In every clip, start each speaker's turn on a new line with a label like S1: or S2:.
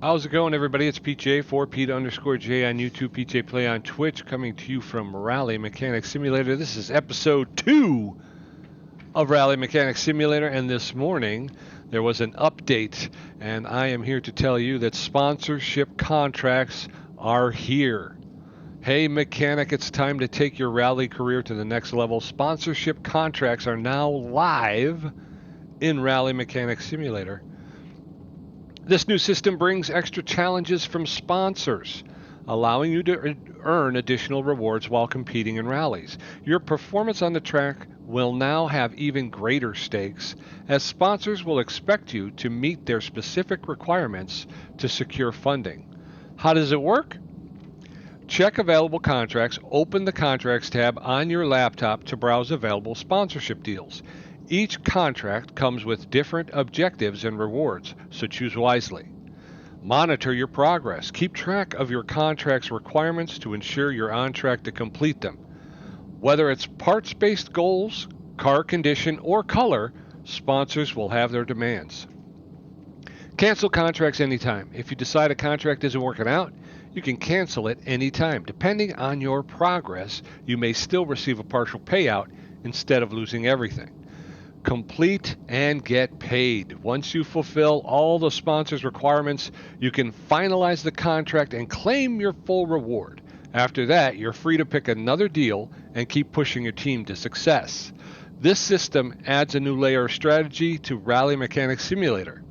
S1: How's it going, everybody? It's PJ for Pete underscore J on YouTube, PJ Play on Twitch, coming to you from Rally Mechanic Simulator. This is episode 2 of Rally Mechanic Simulator, and this morning there was an update, and I am here to tell you that sponsorship contracts are here. Hey, mechanic, it's time to take your rally career to the next level. Sponsorship contracts are now live in Rally Mechanic Simulator. This new system brings extra challenges from sponsors, allowing you to earn additional rewards while competing in rallies. Your performance on the track will now have even greater stakes, as sponsors will expect you to meet their specific requirements to secure funding. How does it work? Check available contracts, open the Contracts tab on your laptop to browse available sponsorship deals. Each contract comes with different objectives and rewards, so choose wisely. Monitor your progress. Keep track of your contract's requirements to ensure you're on track to complete them. Whether it's parts-based goals, car condition, or color, sponsors will have their demands. Cancel contracts anytime. If you decide a contract isn't working out, you can cancel it anytime. Depending on your progress, you may still receive a partial payout instead of losing everything. Complete and get paid. Once you fulfill all the sponsor's requirements, you can finalize the contract and claim your full reward. After that, you're free to pick another deal and keep pushing your team to success. This system adds a new layer of strategy to Rally Mechanic Simulator.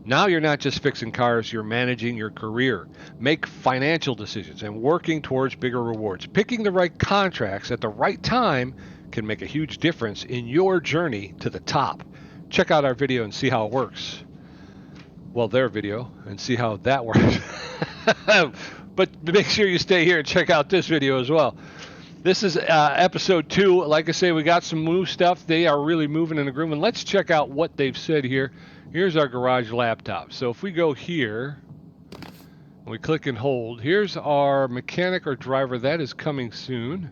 S1: Now you're not just fixing cars, you're managing your career. Make financial decisions and working towards bigger rewards. Picking the right contracts at the right time can make a huge difference in your journey to the top. Check out our video and see how it works. Well, their video, and see how that works. But make sure you stay here and check out this video as well. This is episode 2. Like I say, we got some new stuff. They are really moving and grooving. Let's check out what they've said here. Here's our garage laptop. So if we go here, we click and hold. Here's our mechanic or driver. That is coming soon.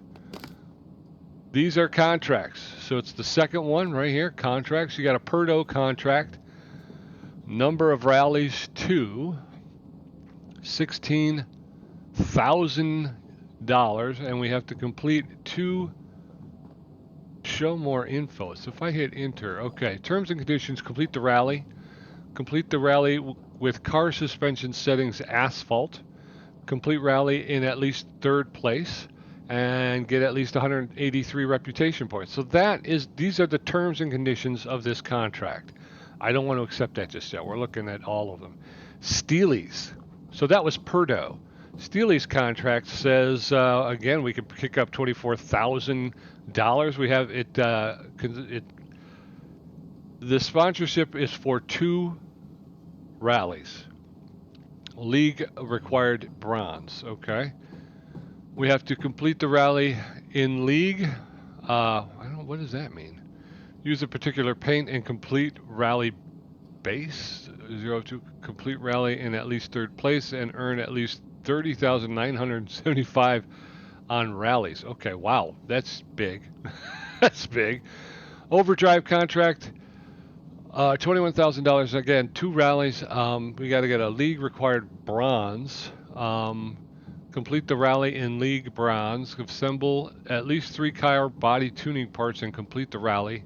S1: These are contracts. So it's the second one right here, contracts. You got a Perdo contract. Number of rallies 2. $16,000. And we have to complete 2. Show more info. So if I hit enter, okay. Terms and conditions, complete the rally. Complete the rally with car suspension settings asphalt. Complete rally in at least 3rd place. And get at least 183 reputation points. So these are the terms and conditions of this contract. I don't want to accept that just yet. We're looking at all of them. Steely's. So that was Perdo. Steely's contract says, again, we could pick up $24,000. We have it, the sponsorship is for 2 rallies. League required bronze, okay. We have to complete the rally in league. What does that mean? Use a particular paint and complete rally base. 0 to complete rally in at least 3rd place and earn at least 30,975 on rallies. Okay, wow, that's big. That's big. Overdrive contract, $21,000. Again, 2 rallies. We got to get a league required bronze. Complete the rally in league bronze. Assemble at least 3 car body tuning parts and complete the rally.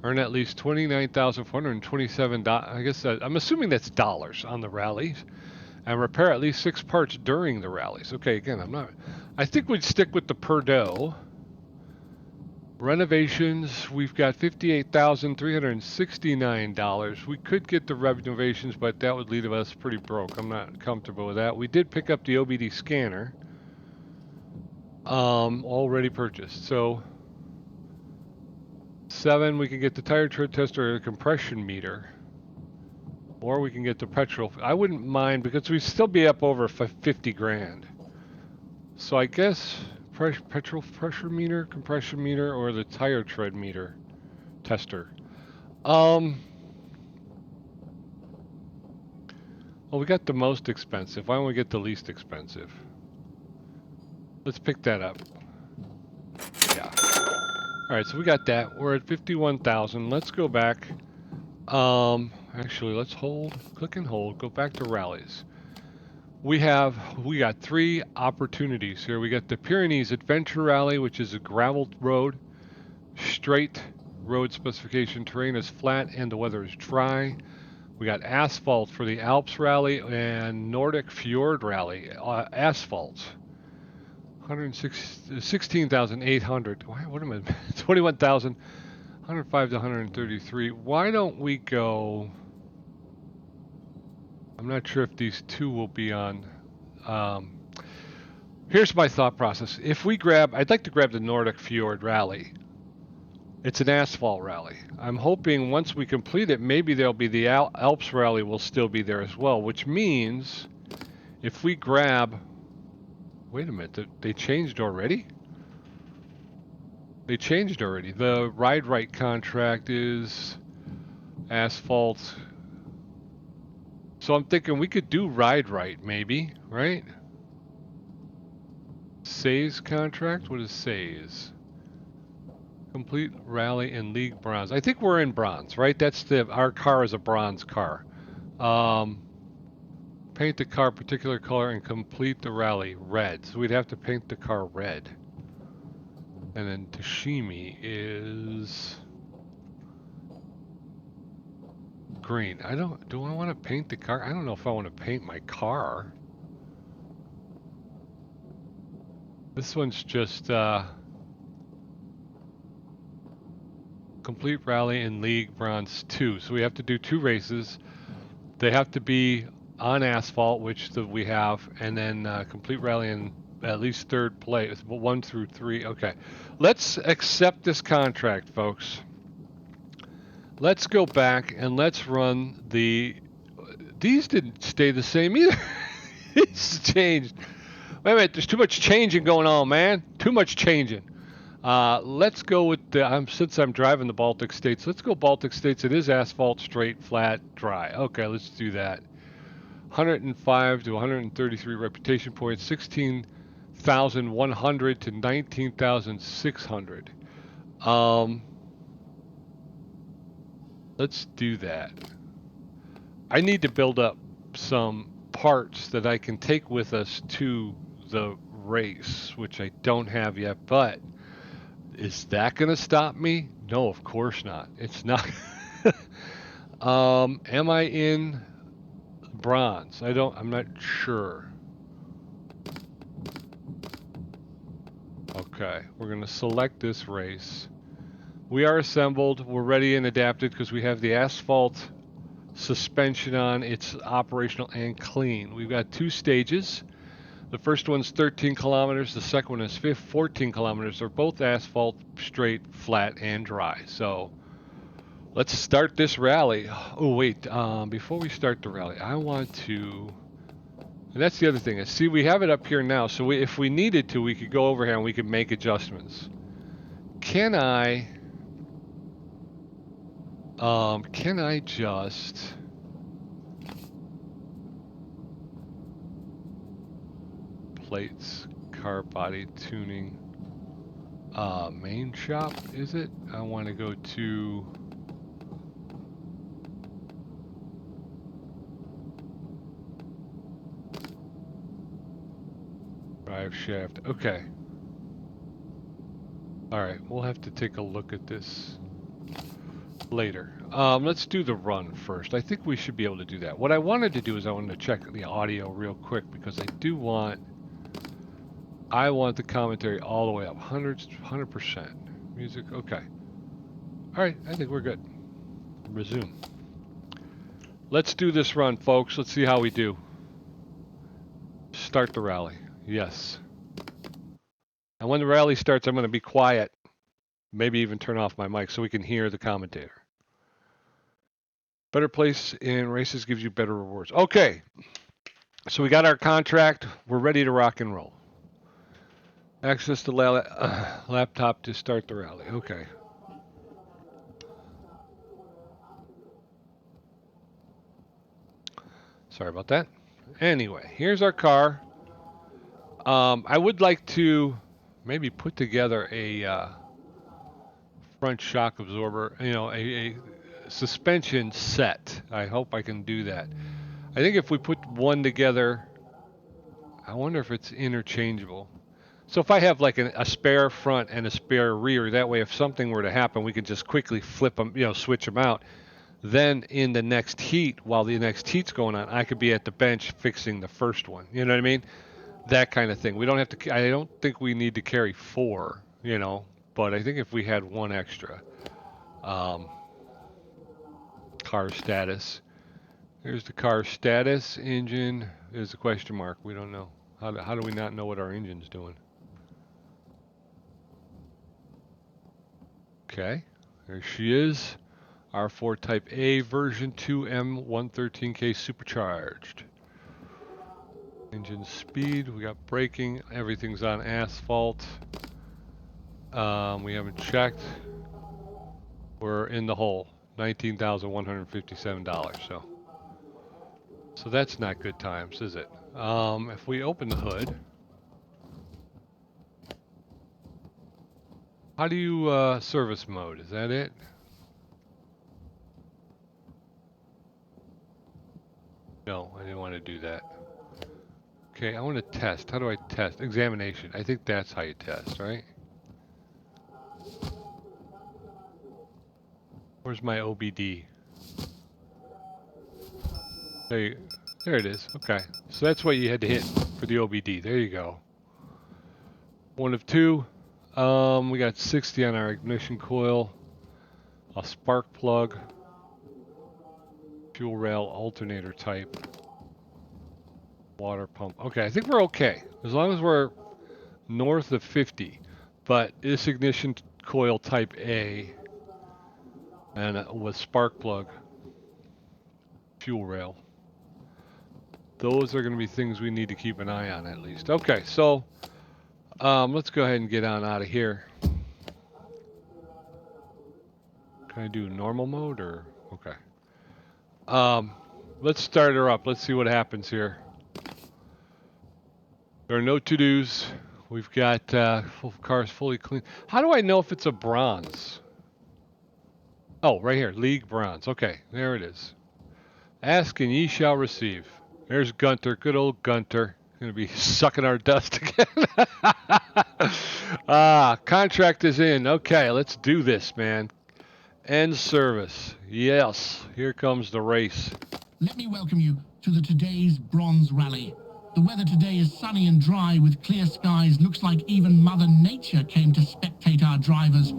S1: Earn at least $29,427. I guess I'm assuming that's dollars on the rallies. And repair at least 6 parts during the rallies. Okay, again, I think we'd stick with the Perdo. Renovations, we've got $58,369. We could get the renovations, but that would leave us pretty broke. I'm not comfortable with that. We did pick up the OBD scanner. Already purchased. So 7, we can get the tire tread tester or the compression meter. Or we can get the petrol. I wouldn't mind because we'd still be up over 50 grand. So I guess petrol pressure meter, compression meter, or the tire tread meter tester. Well, we got the most expensive. Why don't we get the least expensive? Let's pick that up. Yeah. All right, so we got that. We're at 51,000. Let's go back. Actually, let's hold, click and hold, go back to rallies. We got 3 opportunities here. We got the Pyrenees Adventure Rally, which is a graveled road. Straight road specification, terrain is flat and the weather is dry. We got asphalt for the Alps Rally and Nordic Fjord Rally. Asphalt. 16,800. What am I? 21,000. 105 to 133. Why don't we go? I'm not sure if these 2 will be on. Here's my thought process. If we grab, I'd like to grab the Nordic Fjord Rally. It's an asphalt rally. I'm hoping once we complete it, maybe there'll be the Alps Rally will still be there as well, which means if we grab, wait a minute, they changed already? They changed already. The Ride Right contract is asphalt. So I'm thinking we could do Ride Right maybe, right? Say's contract? What is Say's? Complete rally and league bronze. I think we're in bronze, right? Our car is a bronze car. Paint the car particular color and complete the rally red. So we'd have to paint the car red. And then Tashimi is green. Do I want to paint the car? I don't know if I want to paint my car. This one's just complete rally and league bronze 2. So we have to do 2 races. They have to be on asphalt, which we have, and then complete rally in at least 3rd place, 1 through 3. Okay, let's accept this contract, folks. Let's go back and let's run the. These didn't stay the same either. It's changed. Wait a minute, there's too much changing going on, man. Too much changing. Let's go with since I'm driving the Baltic states, let's go Baltic states. It is asphalt, straight, flat, dry. Okay, let's do that. 105 to 133 reputation points, 16,100 to 19,600. Let's do that. I need to build up some parts that I can take with us to the race, which I don't have yet, but is that going to stop me? No, of course not. It's not. Am I in bronze? I'm not sure. Okay, we're going to select this race. We are assembled. We're ready and adapted because we have the asphalt suspension on. It's operational and clean. We've got 2 stages. The first one's 13 kilometers. The second one is 14 kilometers. They're both asphalt, straight, flat, and dry. So let's start this rally. Oh, wait. Before we start the rally, I want to... And that's the other thing. See, we have it up here now. So if we needed to, we could go over here and we could make adjustments. Can I just... Plates, car body tuning, main shop, is it? I want to go to drive shaft. Okay. All right, we'll have to take a look at this later. Let's do the run first. I think we should be able to do that. What I wanted to do is I wanted to check the audio real quick because I want the commentary all the way up, 100%. Music, okay. All right, I think we're good. Resume. Let's do this run, folks. Let's see how we do. Start the rally. Yes. And when the rally starts, I'm going to be quiet. Maybe even turn off my mic so we can hear the commentator. Better place in races gives you better rewards. Okay. So we got our contract. We're ready to rock and roll. Access the laptop to start the rally. Okay. Sorry about that. Anyway, here's our car. I would like to maybe put together a front shock absorber, a suspension set. I hope I can do that. I think if we put one together, I wonder if it's interchangeable. So if I have like a spare front and a spare rear, that way if something were to happen, we can just quickly flip them, switch them out. Then in the next heat, while the next heat's going on, I could be at the bench fixing the first one. You know what I mean? That kind of thing. We don't have to. I don't think we need to carry 4. But I think if we had one extra. Car status. Here's the car status. Engine is a question mark. We don't know. How do we not know what our engine's doing? Okay, there she is. R4 Type A version 2 M113K supercharged. Engine speed, we got braking, everything's on asphalt. We haven't checked. We're in the hole, $19,157. So that's not good times, is it? If we open the hood, how do you service mode? Is that it? No, I didn't want to do that. Okay, I want to test. How do I test? Examination. I think that's how you test, right? Where's my OBD? There it is. Okay, so that's what you had to hit for the OBD. There you go. 1 of 2. We got 60 on our ignition coil. A spark plug. Fuel rail alternator type. Water pump. Okay, I think we're okay. As long as we're north of 50. But this ignition coil type A and with spark plug, fuel rail. Those are going to be things we need to keep an eye on at least. Okay, so let's go ahead and get on out of here. Can I do normal mode or okay? Let's start her up. Let's see what happens here. There are no to-dos. We've got cars fully clean. How do I know if it's a bronze? Oh, right here, League Bronze. Okay, there it is. Ask and ye shall receive. There's Gunter, good old Gunter. Gonna be sucking our dust again. Contract is in. Okay, let's do this, man. End service. Yes, here comes the race.
S2: Let me welcome you to today's Bronze Rally. The weather today is sunny and dry with clear skies. Looks like even Mother Nature came to spectate our drivers.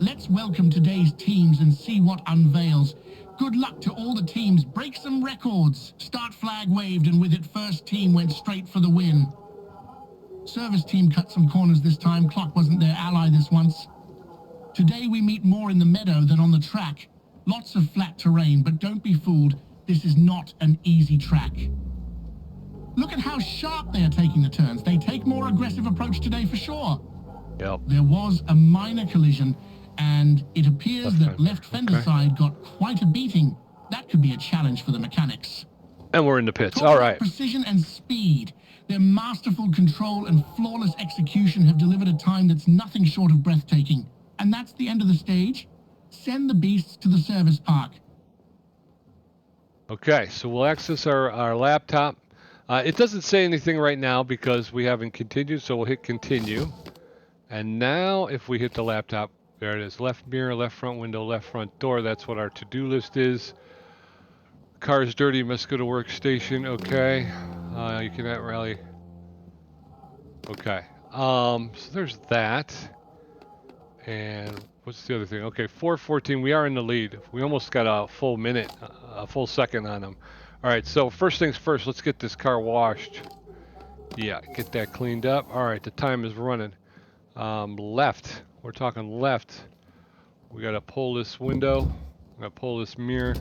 S2: Let's welcome today's teams and see what unveils. Good luck to all the teams. Break some records. Start flag waved, and with it, first team went straight for the win. Service team cut some corners this time. Clock wasn't their ally this once. Today we meet more in the meadow than on the track. Lots of flat terrain, but don't be fooled. This is not an easy track. Look at how sharp they are taking the turns. They take more aggressive approach today for sure.
S1: Yep.
S2: There was a minor collision, and it appears that left fender side got quite a beating. That could be a challenge for the mechanics.
S1: And we're in the pits. All right.
S2: Precision and speed. Their masterful control and flawless execution have delivered a time that's nothing short of breathtaking. And that's the end of the stage. Send the beasts to the service park.
S1: Okay, so we'll access our laptop. It doesn't say anything right now because we haven't continued, so we'll hit continue. And now if we hit the laptop, there it is. Left mirror, left front window, left front door. That's what our to-do list is. Car's dirty, must go to workstation. Okay. You cannot rally. Okay. So there's that. And what's the other thing? Okay, 4:14. We are in the lead. We almost got a full minute, a full second on them. All right, so first things first, let's get this car washed. Yeah, get that cleaned up. All right, the time is running. Left. We're talking left. We got to pull this window. We got to pull this mirror.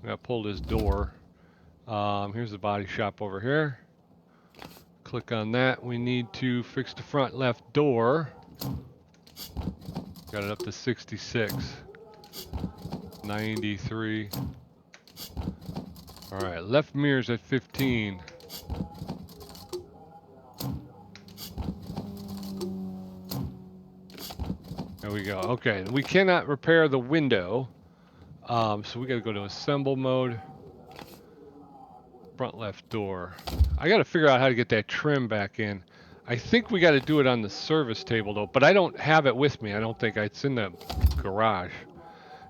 S1: We got to pull this door. Here's the body shop over here. Click on that. We need to fix the front left door. Got it up to 66. 93. All right, left mirror's at 15. There we go. Okay, we cannot repair the window. So we got to go to assemble mode. Front left door. I got to figure out how to get that trim back in. I think we got to do it on the service table though, but I don't have it with me. I don't think it's in the garage.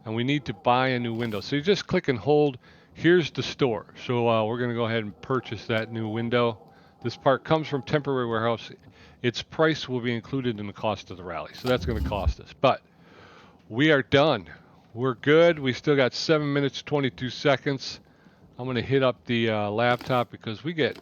S1: And we need to buy a new window. So you just click and hold. Here's the store. So we're going to go ahead and purchase that new window. This part comes from temporary warehouse. Its price will be included in the cost of the rally. So that's going to cost us. But we are done. We're good. We still got 7 minutes, 22 seconds. I'm going to hit up the laptop because we get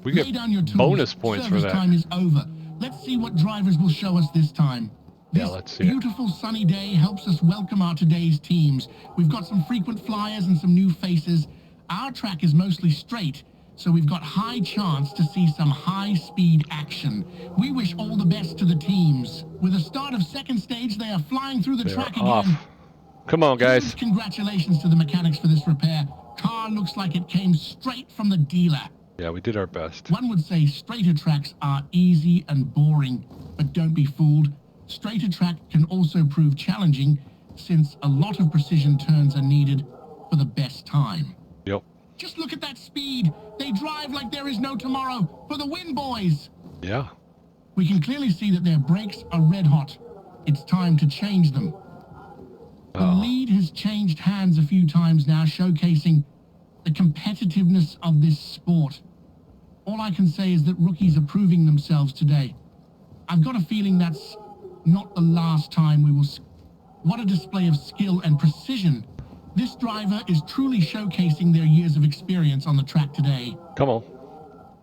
S2: Lay down your tools.
S1: bonus points for
S2: Service
S1: that.
S2: time is over. Let's see what drivers will show us this time.
S1: Yeah,
S2: This
S1: let's see it.
S2: beautiful sunny day helps us welcome our today's teams. We've got some frequent flyers and some new faces. Our track is mostly straight, so we've got high chance to see some high-speed action. We wish all the best to the teams. With the start of second stage, they are flying through the
S1: They're
S2: track
S1: off.
S2: again.
S1: Come on, guys.
S2: Huge congratulations to the mechanics for this repair. Car looks like it came straight from the dealer.
S1: Yeah, we did our best.
S2: One would say straighter tracks are easy and boring, but don't be fooled. Straighter track can also prove challenging since a lot of precision turns are needed for the best time.
S1: Yep.
S2: Just look at that speed. They drive like there is no tomorrow. For the win, boys.
S1: Yeah.
S2: We can clearly see that their brakes are red hot. It's time to change them. The lead has changed hands a few times now, showcasing the competitiveness of this sport. All I can say is that rookies are proving themselves today. I've got a feeling that's not the last time we will... What a display of skill and precision. This driver is truly showcasing their years of experience on the track today.
S1: Come on.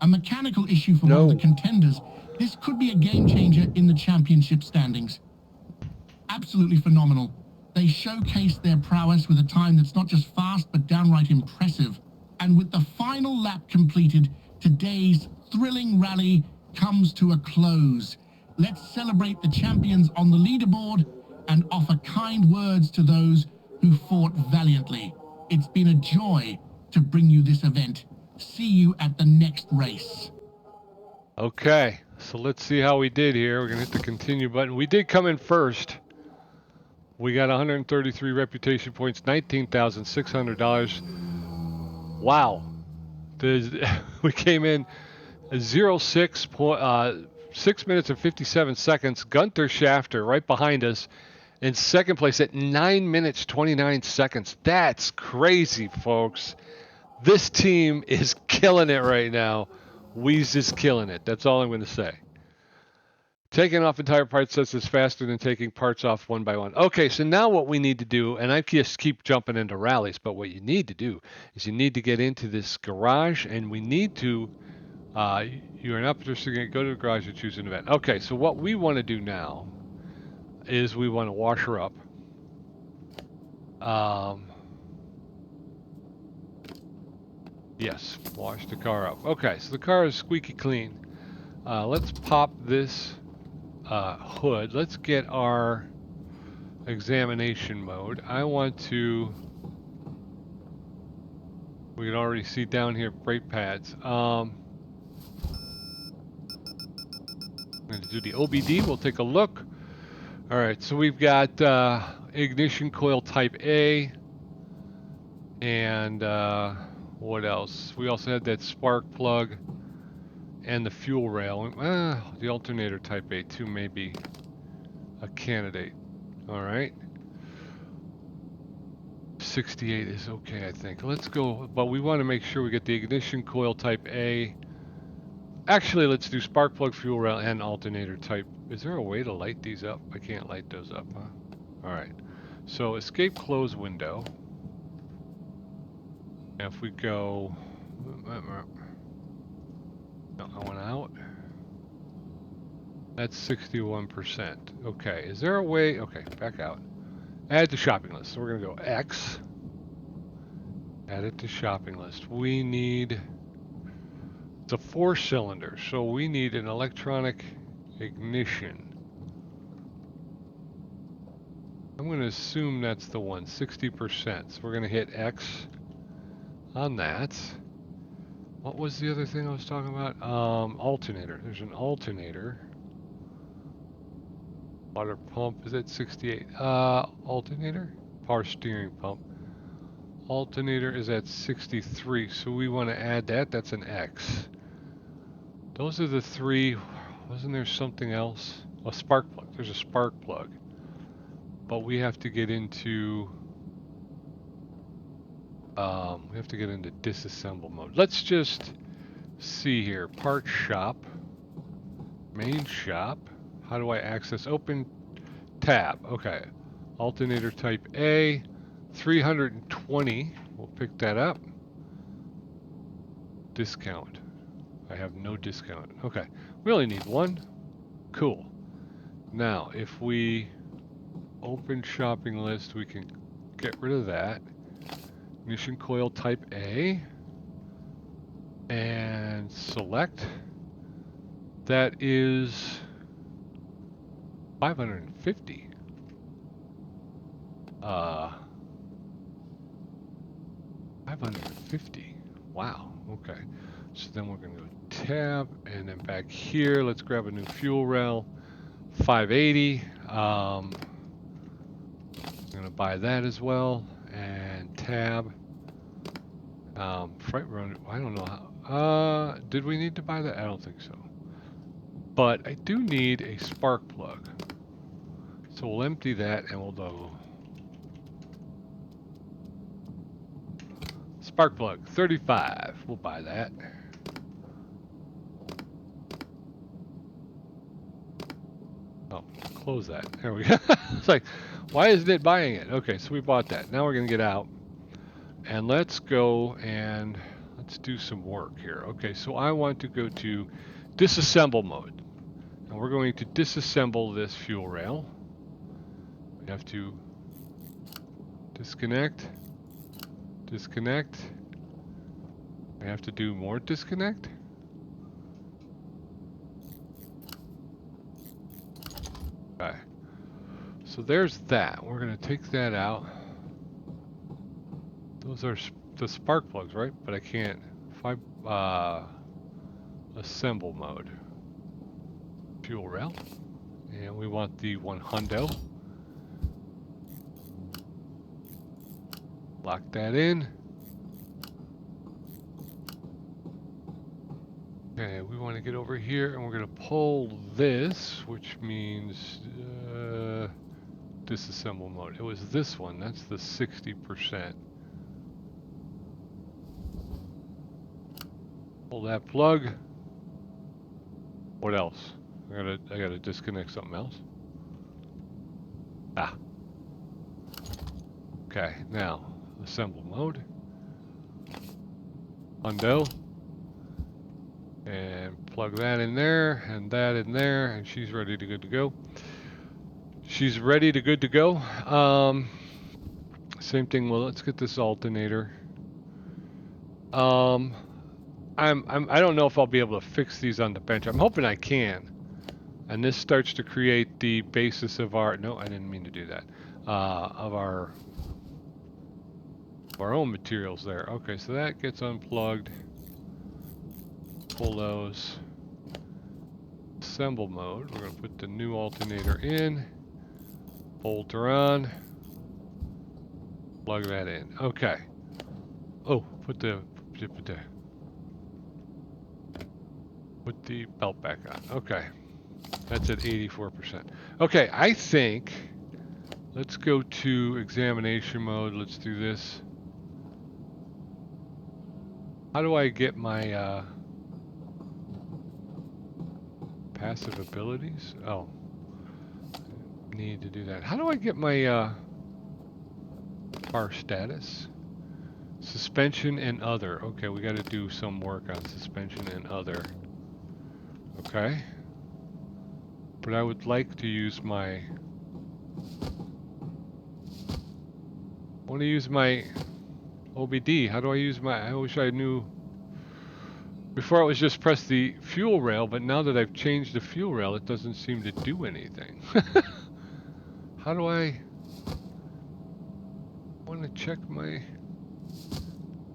S2: A mechanical issue for one of the contenders. This could be a game changer in the championship standings. Absolutely phenomenal. They showcase their prowess with a time that's not just fast, but downright impressive. And with the final lap completed, today's thrilling rally comes to a close. Let's celebrate the champions on the leaderboard and offer kind words to those who fought valiantly. It's been a joy to bring you this event. See you at the next race.
S1: Okay, so let's see how we did here. We're going to hit the continue button. We did come in first. We got 133 reputation points, $19,600. Wow. We came in 6 minutes and 57 seconds. Gunter Schafter right behind us in second place at 9 minutes 29 seconds. That's crazy, folks. This team is killing it right now. Weez is killing it. That's all I'm going to say. Taking off entire part sets is faster than taking parts off one by one. Okay, so now what we need to do, and I just keep jumping into rallies, but what you need to do is you need to get into this garage, and we need to, you're an operator, so go to the garage and choose an event. Okay, so what we want to do now is we want to wash her up. Yes, wash the car up. Okay, so the car is squeaky clean. Let's pop this hood. Let's get our examination mode. I want to... We can already see down here brake pads. I'm going to do the OBD. We'll take a look. All right, so we've got ignition coil type A. And what else? We also had that spark plug and the fuel rail. The alternator type A too may be a candidate. All right. 68 is okay, I think. Let's go, but we want to make sure we get the ignition coil type A. Actually, let's do spark plug, fuel rail, and alternator type. Is there a way to light these up? I can't light those up, huh? All right. So escape close window. If we go... No, I went out. That's 61%. Okay, is there a way... Okay, back out. Add to shopping list. So we're going to go X. Add it to shopping list. We need... It's a 4-cylinder, so we need an electronic ignition. I'm going to assume that's the one, 60%. So we're going to hit X on that. What was the other thing I was talking about? Alternator. There's an alternator. Water pump is at 68. Alternator? power steering pump. Alternator is at 63, so we want to add that. That's an X. Those are the three. Wasn't there something else? A spark plug. There's a spark plug. But we have to get into disassemble mode. Let's just see here. Part shop. Main shop. How do I access? Open tab. Okay. Alternator type A. 320. We'll pick that up. Discount. I have no discount. Okay. We only need one. Cool. Now, if we open shopping list, we can get rid of that. Ignition coil type A. And select. That is 550. 550. Wow. Okay. So then we're going to go tab and then back here. Let's grab a new fuel rail. 580. I'm going to buy that as well. And tab. Freight run. I don't know how. Did we need to buy that? I don't think so. But I do need a spark plug. So we'll empty that and we'll do spark plug 35. We'll buy that. Oh, close that. There we go. It's like, why isn't it buying it? Okay, so we bought that. Now we're going to get out. And let's go and let's do some work here. Okay, so I want to go to disassemble mode. And we're going to disassemble this fuel rail. We have to disconnect. Disconnect. We have to do more disconnect. Okay. So there's that. We're going to take that out. Those are the spark plugs, right? But I can't. Assemble mode. Fuel rail. And we want the 1 hundo. Lock that in. Okay, we want to get over here and we're going to pull this, which means disassemble mode. It was this one. That's the 60%. Pull that plug. What else? I gotta disconnect something else. Ah. Okay, now assemble mode. Undo. And plug that in there and that in there, and she's ready to good to go. She's ready to good to go. Same thing. Well, let's get this alternator. I don't know if I'll be able to fix these on the bench. I'm hoping I can. And this starts to create the basis of our. No, I didn't mean to do that. Of our own materials there. Okay, so that gets unplugged. Pull those. Assemble mode. We're going to put the new alternator in. Bolt her on. Plug that in. Okay. Oh, put the belt back on. Okay. That's at 84%. Okay, I think let's go to examination mode. Let's do this. How do I get my passive abilities? Oh, need to do that. How do I get my car status? Suspension and other. Okay, we got to do some work on suspension and other. Okay. But I would like to use my... I want to use my OBD. How do I use my... I wish I knew... Before I was just press the fuel rail, but now that I've changed the fuel rail, it doesn't seem to do anything. How do I want to check my...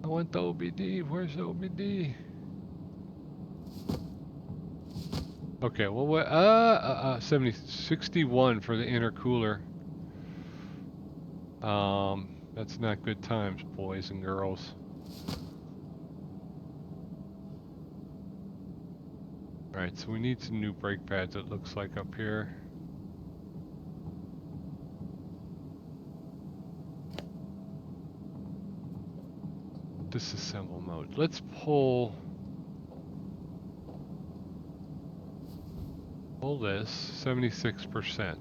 S1: I want the OBD. Where's the OBD? Okay, well, what? 61 for the intercooler. That's not good times, boys and girls. Alright, so we need some new brake pads, it looks like, up here. Disassemble mode. Let's pull this 76%.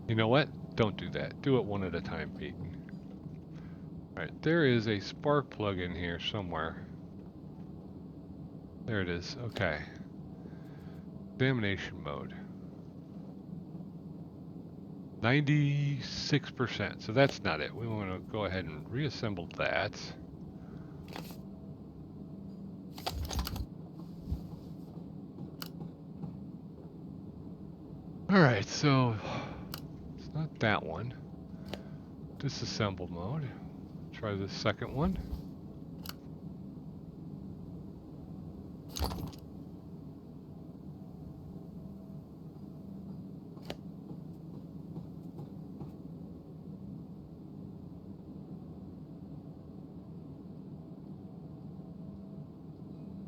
S1: You know what? Don't do that. Do it one at a time, Pete. Alright, there is a spark plug in here somewhere. There it is. Okay. Examination mode. 96%. So that's not it. We want to go ahead and reassemble that. Alright, so it's not that one. Disassemble mode. Try the second one.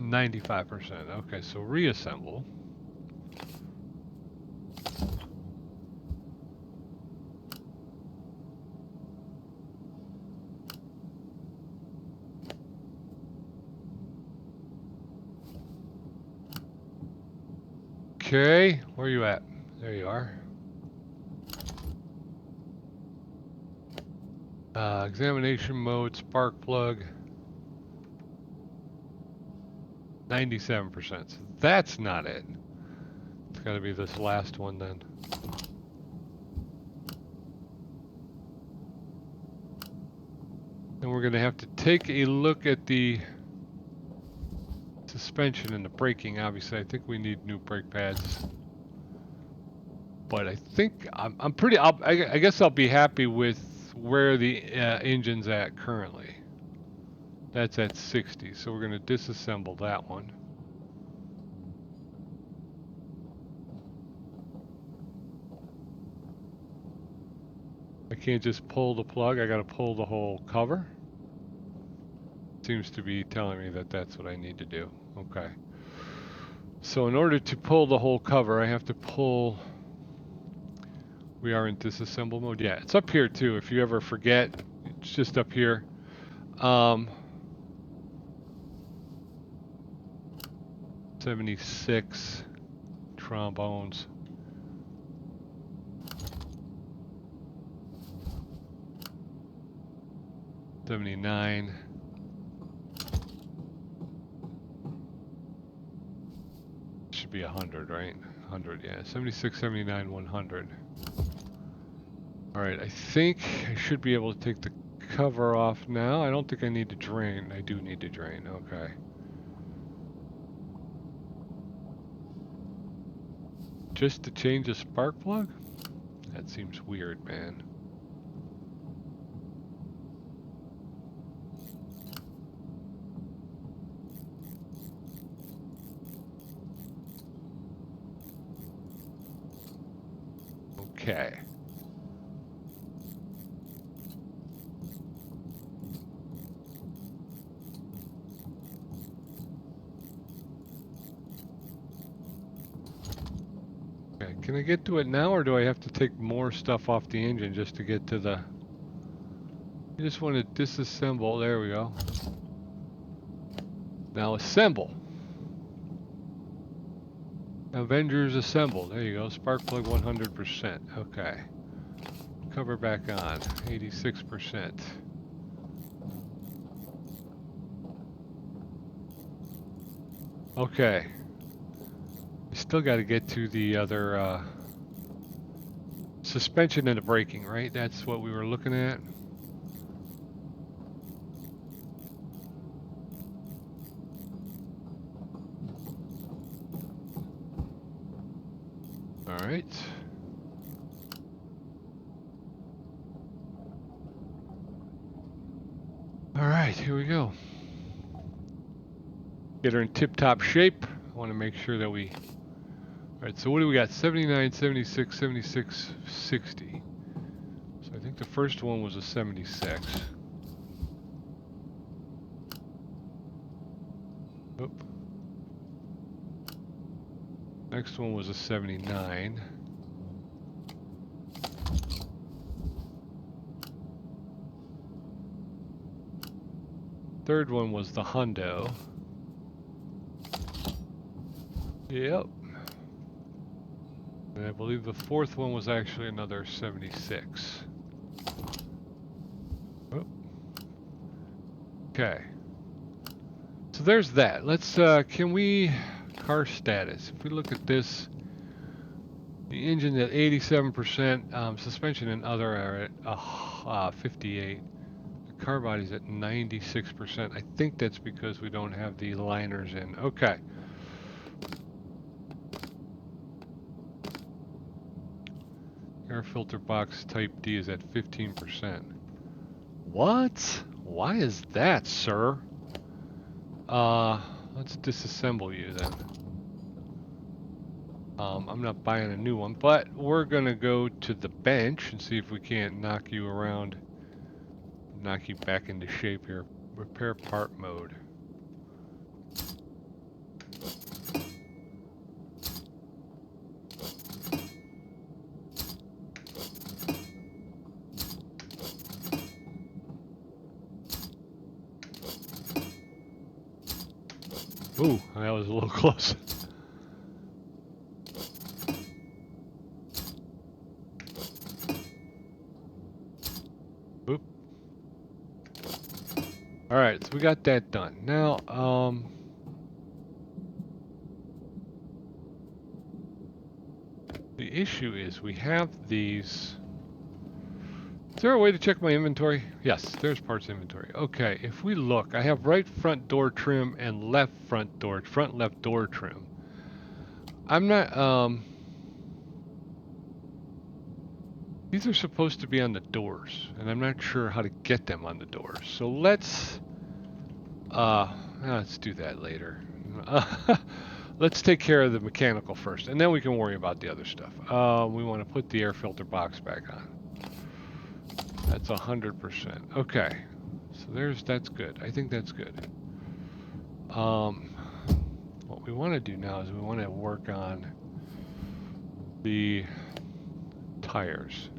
S1: %. Okay, so reassemble. Okay, where are you at? There you are. Examination mode, spark plug. 97%. So that's not it. It's got to be this last one then. And we're going to have to take a look at the suspension and the braking. Obviously, I think we need new brake pads. But I think I'm pretty. I guess I'll be happy with where the engine's at currently. That's at 60, so we're going to disassemble that one. I can't just pull the plug, I got to pull the whole cover. Seems to be telling me that that's what I need to do. Okay. So in order to pull the whole cover, I have to pull... We are in disassemble mode. Yeah, it's up here too. If you ever forget, it's just up here. 76 trombones. $79. Should be 100, right? 100, yeah. 76, 79, 100. All right, I think I should be able to take the cover off now. I don't think I need to drain. I do need to drain, okay. Just to change a spark plug? That seems weird, man. Okay. Okay, can I get to it now, or do I have to take more stuff off the engine just to get to the... I just want to disassemble. There we go. Now assemble. Avengers assemble. There you go. Spark plug 100%. Okay. Cover back on. 86%. Okay. Still got to get to the other suspension and the braking, right? That's what we were looking at. All right. All right, here we go. Get her in tip-top shape. want to make sure that we... Alright, so what do we got? 79, 76, 76, 60. So I think the first one was a 76. Oop. Next one was a 79. Third one was the hundo. Yep. And I believe the fourth one was actually another 76. Oh. Okay. So there's that. Let's, can we, car status. If we look at this, the engine at 87%, suspension and other are at 58. The car body's at 96%. I think that's because we don't have the liners in. Okay. Air filter box type D is at 15%. What? Why is that, sir? Let's disassemble you then. I'm not buying a new one, but we're gonna go to the bench and see if we can't knock you around, knock you back into shape here. Repair part mode. Ooh, that was a little close. Oop. Alright, so we got that done. Now, the issue is we have these... Is there a way to check my inventory? Yes, there's parts inventory. Okay, if we look, I have right front door trim and left front left door trim. I'm not, these are supposed to be on the doors, and I'm not sure how to get them on the doors. So let's do that later. Let's take care of the mechanical first, and then we can worry about the other stuff. We want to put the air filter box back on. That's 100%. Okay, so that's good. I think that's good. What we want to do now is we want to work on the tires.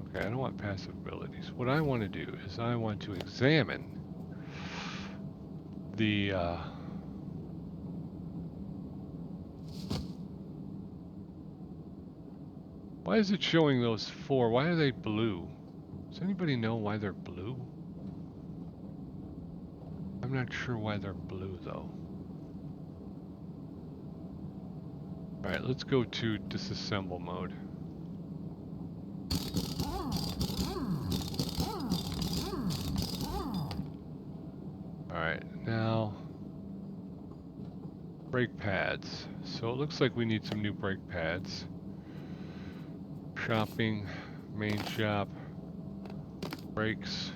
S1: Okay, I don't want passive abilities. What I want to do is I want to examine the why is it showing those four? Why are they blue? Does anybody know why they're blue? I'm not sure why they're blue though. Alright, let's go to disassemble mode. Alright, now brake pads. So it looks like we need some new brake pads. Shopping, main shop, brakes,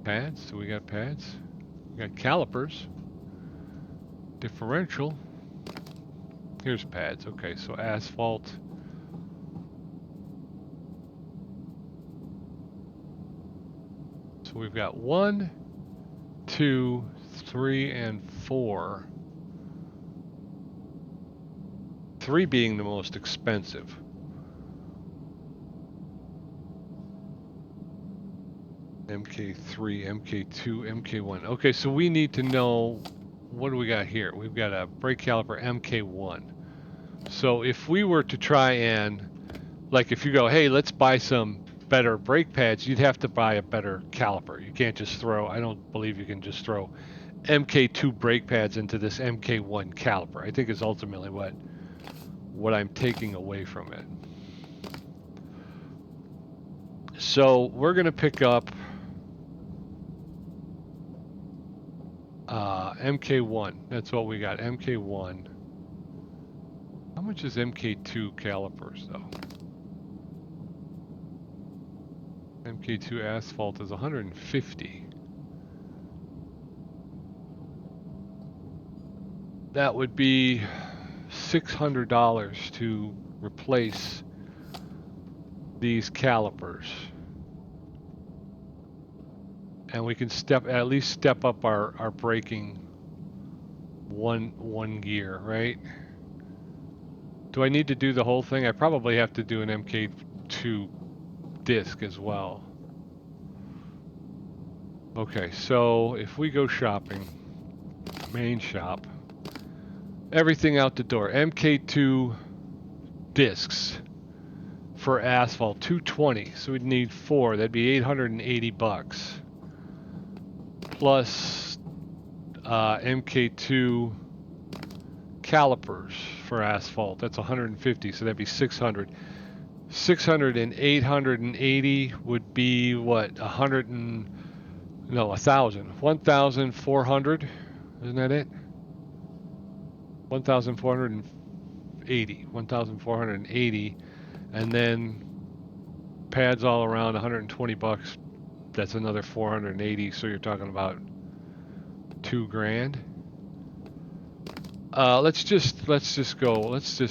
S1: pads. So we got pads. We got calipers, differential. Here's pads. Okay, so asphalt. So we've got 1, 2, 3, and 4. 3 being the most expensive. MK3, MK2, MK1. Okay, so we need to know, what do we got here? We've got a brake caliper MK1. So if we were to try and, like if you go, hey, let's buy some better brake pads, you'd have to buy a better caliper. You can't just throw, I don't believe you can just throw MK2 brake pads into this MK1 caliper. I think is ultimately what I'm taking away from it. So we're going to pick up MK1. That's what we got, MK1. How much is MK2 calipers though? MK2 asphalt is 150. that would be $600 to replace these calipers. And we can at least step up our braking one gear, right? Do I need to do the whole thing? I probably have to do an MK2 disc as well. Okay, so if we go shopping, main shop, everything out the door. MK2 discs for asphalt, 220. So we'd need 4. That'd be $880 plus MK2 calipers for asphalt. That's 150. So that'd be 600. 600 and 880 would be what? 1,000. 1,400. Isn't that it? 1,480. 1,480. And then pads all around, $120. That's another 480. So you're talking about $2,000. Let's just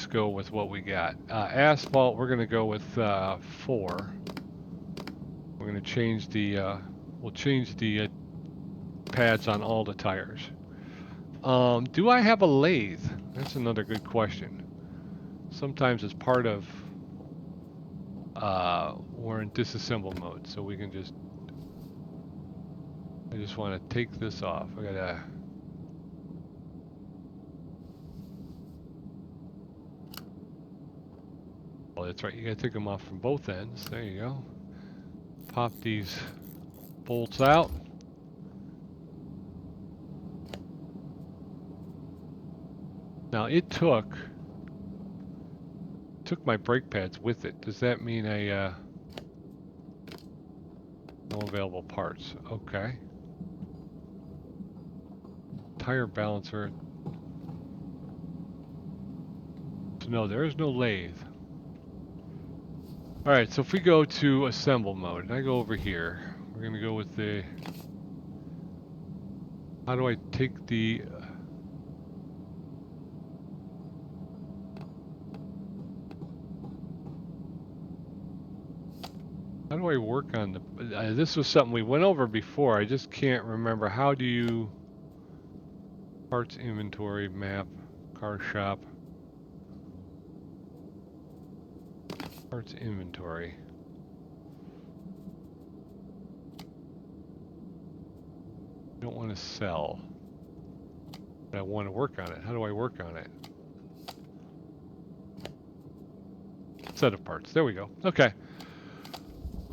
S1: go with what we got. Asphalt, we're gonna go with 4. We're gonna change the we'll change the pads on all the tires. Do I have a lathe? That's another good question. Sometimes it's part of we're in disassemble mode, so we can I just want to take this off. I gotta. Oh, that's right. You gotta take them off from both ends. There you go. Pop these bolts out. Now it took my brake pads with it. Does that mean no available parts? Okay. Tire balancer. So no, there is no lathe. Alright, so if we go to assemble mode, and I go over here, we're going to go with the... How do I take the... How do I work on the... this was something we went over before, I just can't remember. How do you... Parts inventory, map, car shop... Parts inventory. Don't want to sell, but I want to work on it. How do I work on it? Set of parts. There we go. Okay.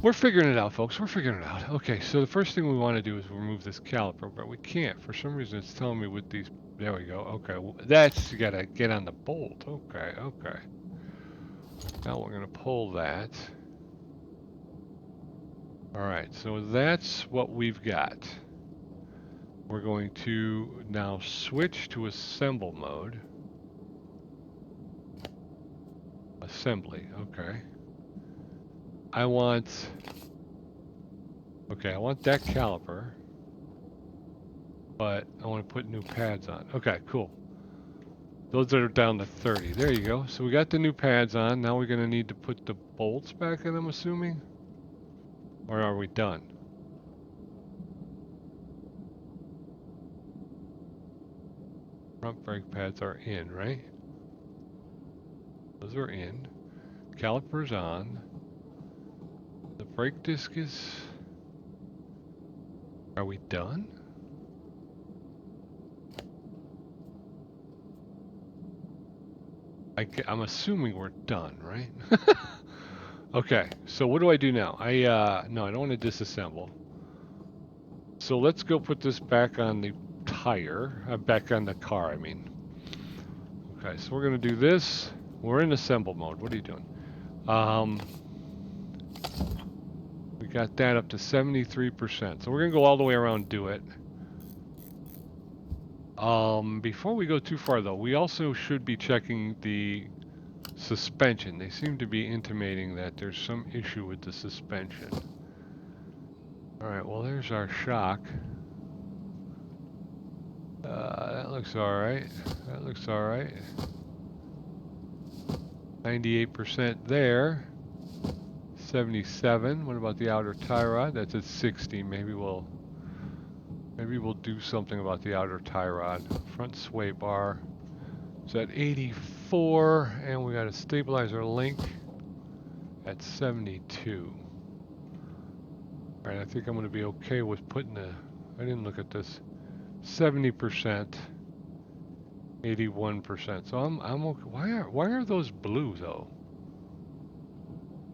S1: We're figuring it out, folks. We're figuring it out. Okay, so the first thing we want to do is remove this caliper, but we can't. For some reason, it's telling me with these... There we go. Okay, well, that's... You got to get on the bolt. Okay, okay. Now we're going to pull that. Alright, so that's what we've got. We're going to now switch to assemble mode. Assembly, okay. I want that caliper, but I want to put new pads on. Okay, cool. Those are down to 30. There you go. So we got the new pads on. Now we're going to need to put the bolts back in, I'm assuming? Or are we done? Front brake pads are in, right? Those are in. Caliper's on. The brake disc is... Are we done? I'm assuming we're done, right? Okay, so what do I do now? No, I don't want to disassemble. So let's go put this back on the tire, back on the car, I mean. Okay, so we're going to do this. We're in assemble mode. What are you doing? We got that up to 73%. So we're going to go all the way around and do it. Before we go too far though, we also should be checking the suspension. They seem to be intimating that there's some issue with the suspension. Alright, well there's our shock. That looks alright. That looks alright. 98% there. 77. What about the outer tie rod? That's at 60. Maybe we'll do something about the outer tie rod. Front sway bar is at 84, and we got a stabilizer link at 72. All right, I think I'm going to be okay with putting I didn't look at this. 70%, 81%. So I'm okay. Why are those blue though?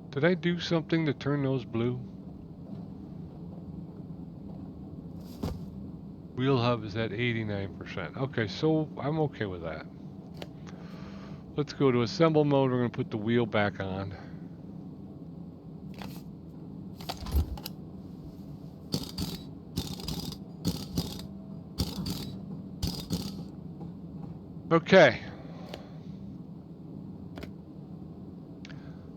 S1: Did I do something to turn those blue? Wheel hub is at 89%. Okay, so I'm okay with that. Let's go to assemble mode. We're going to put the wheel back on. Okay.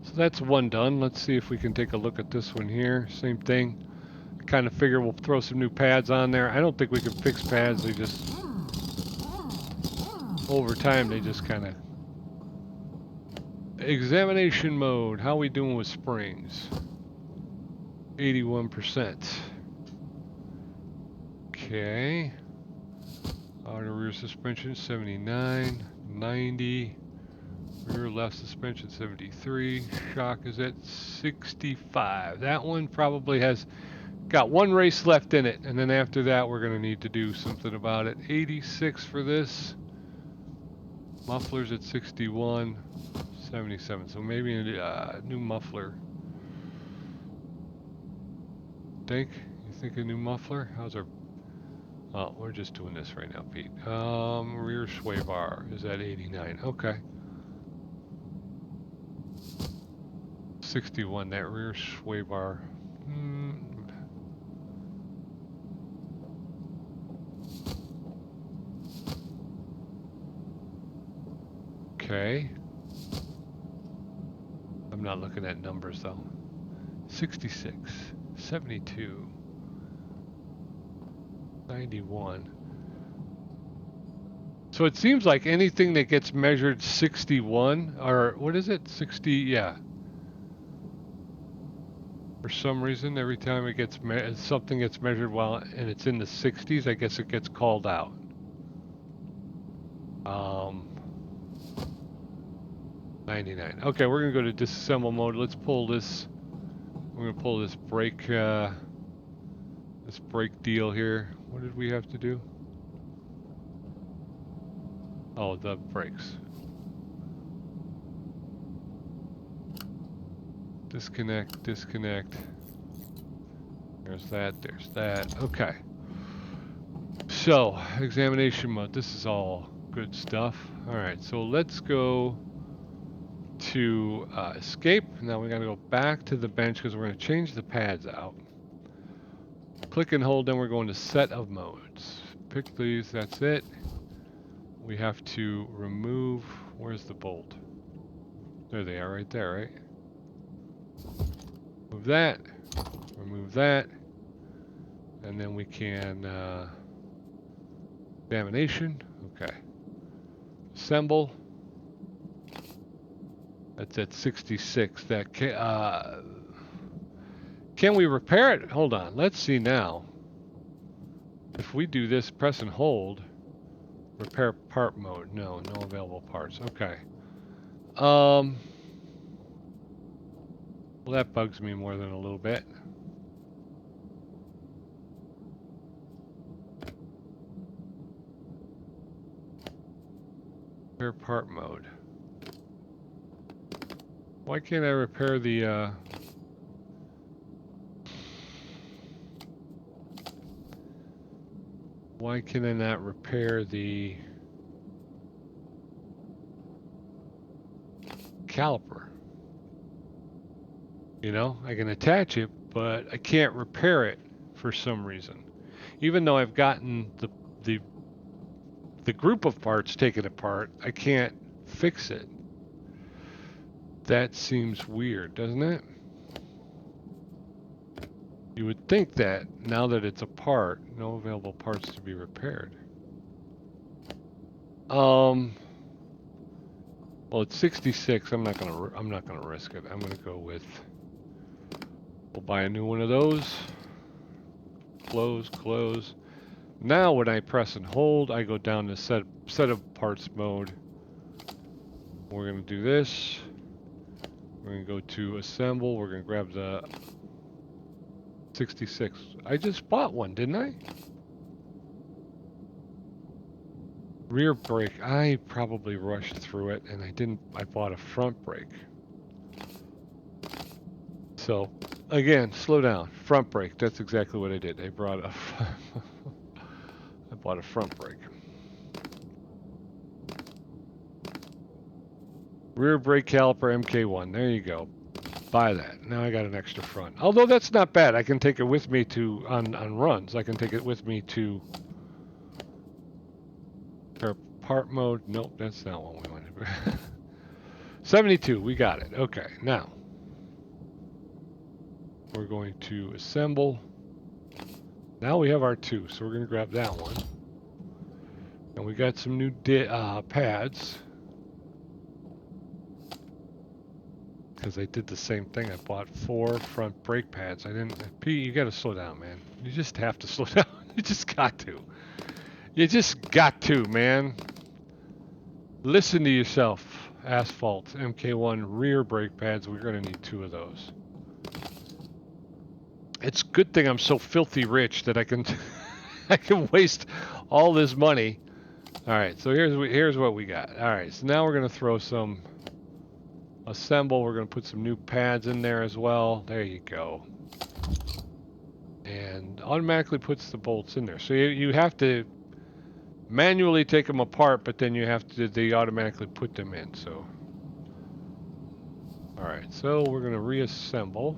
S1: So that's one done. Let's see if we can take a look at this one here. Same thing. I kind of figure we'll throw some new pads on there. I don't think we can fix pads. They just, over time, they just kind of... Examination mode. How we doing with springs? 81%. Okay. Outer rear suspension, 79. 90. Rear left suspension, 73. Shock is at 65. That one probably has got one race left in it, and then after that we're going to need to do something about it. 86 for this. Muffler's at 61. 77. So maybe a new muffler. You think a new muffler? How's our... Oh, we're just doing this right now, Pete. Rear sway bar is at 89. Okay. 61, that rear sway bar. Okay. I'm not looking at numbers though. 66, 72, 91. So it seems like anything that gets measured 61, or what is it? 60, yeah. For some reason, every time it gets something gets measured and it's in the 60s, I guess it gets called out. 99. Okay, we're gonna go to disassemble mode. Let's pull this. We're gonna pull this brake deal here. What did we have to do? Oh, the brakes. Disconnect, disconnect. There's that, there's that. Okay. So, examination mode. This is all good stuff. Alright, so let's go to escape. Now we gotta go back to the bench because we're gonna change the pads out. Click and hold, then we're going to set of modes. Pick these, that's it. We have to remove, where's the bolt? There they are, right there, right? Move that, remove that, and then we can, examination, okay. Assemble, that's at 66, that can we repair it? Hold on, let's see now. If we do this, press and hold, repair part mode, no available parts, okay. Well, that bugs me more than a little bit. Repair part mode. Why can't I repair the, why can I not repair the caliper? You know, I can attach it, but I can't repair it for some reason. Even though I've gotten the group of parts taken apart, I can't fix it. That seems weird, doesn't it? You would think that now that it's apart, no available parts to be repaired. Well, it's 66. I'm not gonna risk it. I'm gonna go with. We'll buy a new one of those. Close, close. Now when I press and hold, I go down to set of parts mode. We're gonna do this. We're gonna go to assemble. We're gonna grab the 66. I just bought one, didn't I? Rear brake. I probably rushed through it, and I didn't. I bought a front brake. So, again, slow down. Front brake. That's exactly what I did. I brought a. I bought a front brake. Rear brake caliper MK1. There you go. Buy that. Now I got an extra front. Although that's not bad. I can take it with me to on runs. I can take it with me to part mode. Nope, that's not what we wanted. 72. We got it. Okay. Now we're going to assemble. Now we have our 2, so we're going to grab that one. And we got some new pads. Because I did the same thing. I bought 4 front brake pads. I didn't. Pete, you got to slow down, man. You just have to slow down. You just got to. You just got to, man. Listen to yourself. Asphalt MK1 rear brake pads. We're going to need 2 of those. It's a good thing I'm so filthy rich that I can I can waste all this money. All right, so here's what we got. All right, so now we're going to throw some assemble. We're going to put some new pads in there as well. There you go. And automatically puts the bolts in there. So you have to manually take them apart, but then you have to, they automatically put them in. So, all right, so we're going to reassemble.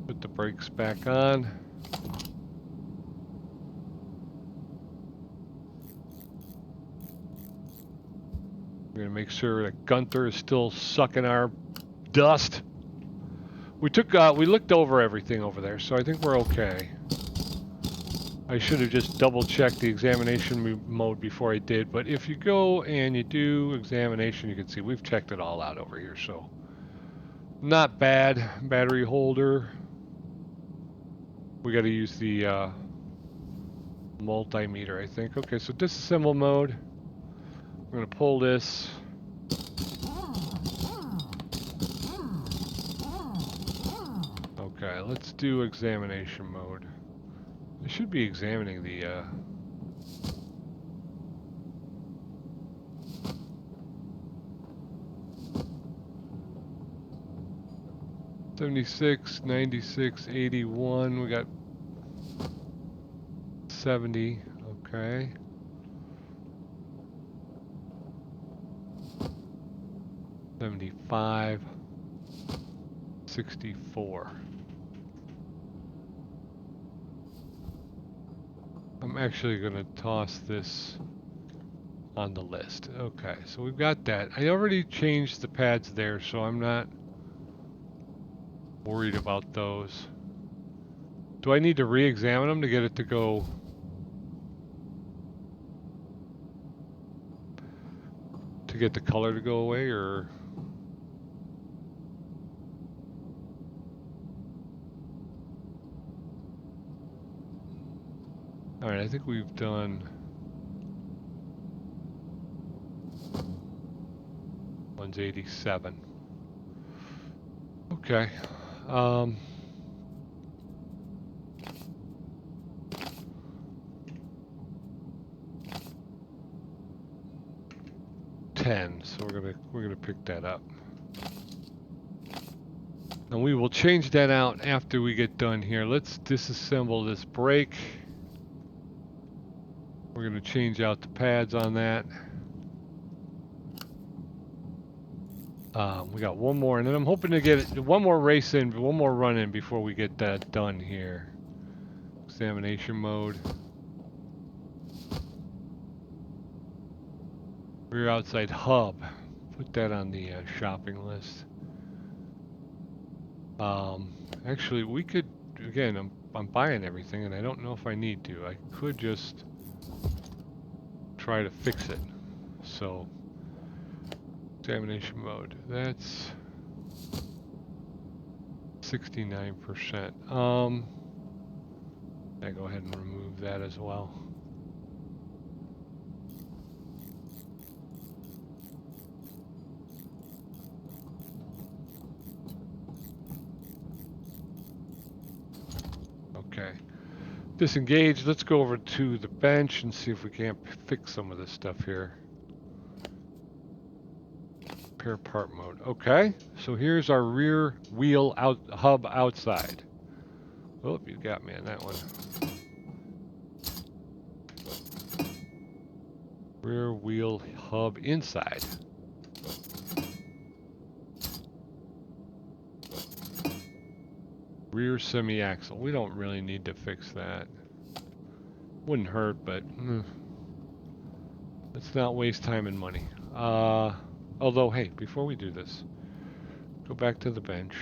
S1: Put the brakes back on. We're going to make sure that Gunther is still sucking our dust. We looked over everything over there, so I think we're okay. I should have just double checked the examination mode before I did, but if you go and you do examination, you can see we've checked it all out over here, so not bad. Battery holder. We got to use the multimeter, I think. Okay, so disassemble mode. We're going to pull this. Okay, let's do examination mode. I should be examining the 76, 96, 81. We got 70. Okay. $75, $64. I'm actually going to toss this on the list. Okay, so we've got that. I already changed the pads there, so I'm not worried about those. Do I need to re-examine them to get it to go? To get the color to go away, or? All right, I think we've done 187. Okay. 10. So we're gonna pick that up. And we will change that out after we get done here. Let's disassemble this brake. We're going to change out the pads on that. We got one more, and then I'm hoping to get one more race in, one more run in before we get that done here. Examination mode. Rear outside hub. Put that on the shopping list. Actually, we could, again, I'm buying everything, and I don't know if I need to. I could just try to fix it. So, examination mode, that's 69%. I go ahead and remove that as well. Okay. Disengage. Let's go over to the bench and see if we can't fix some of this stuff here. Repair part mode. Okay. So here's our rear wheel hub outside. Oh, you got me on that one. Rear wheel hub inside. Rear semi-axle. We don't really need to fix that. Wouldn't hurt, but let's not waste time and money. Although, hey, before we do this, go back to the bench.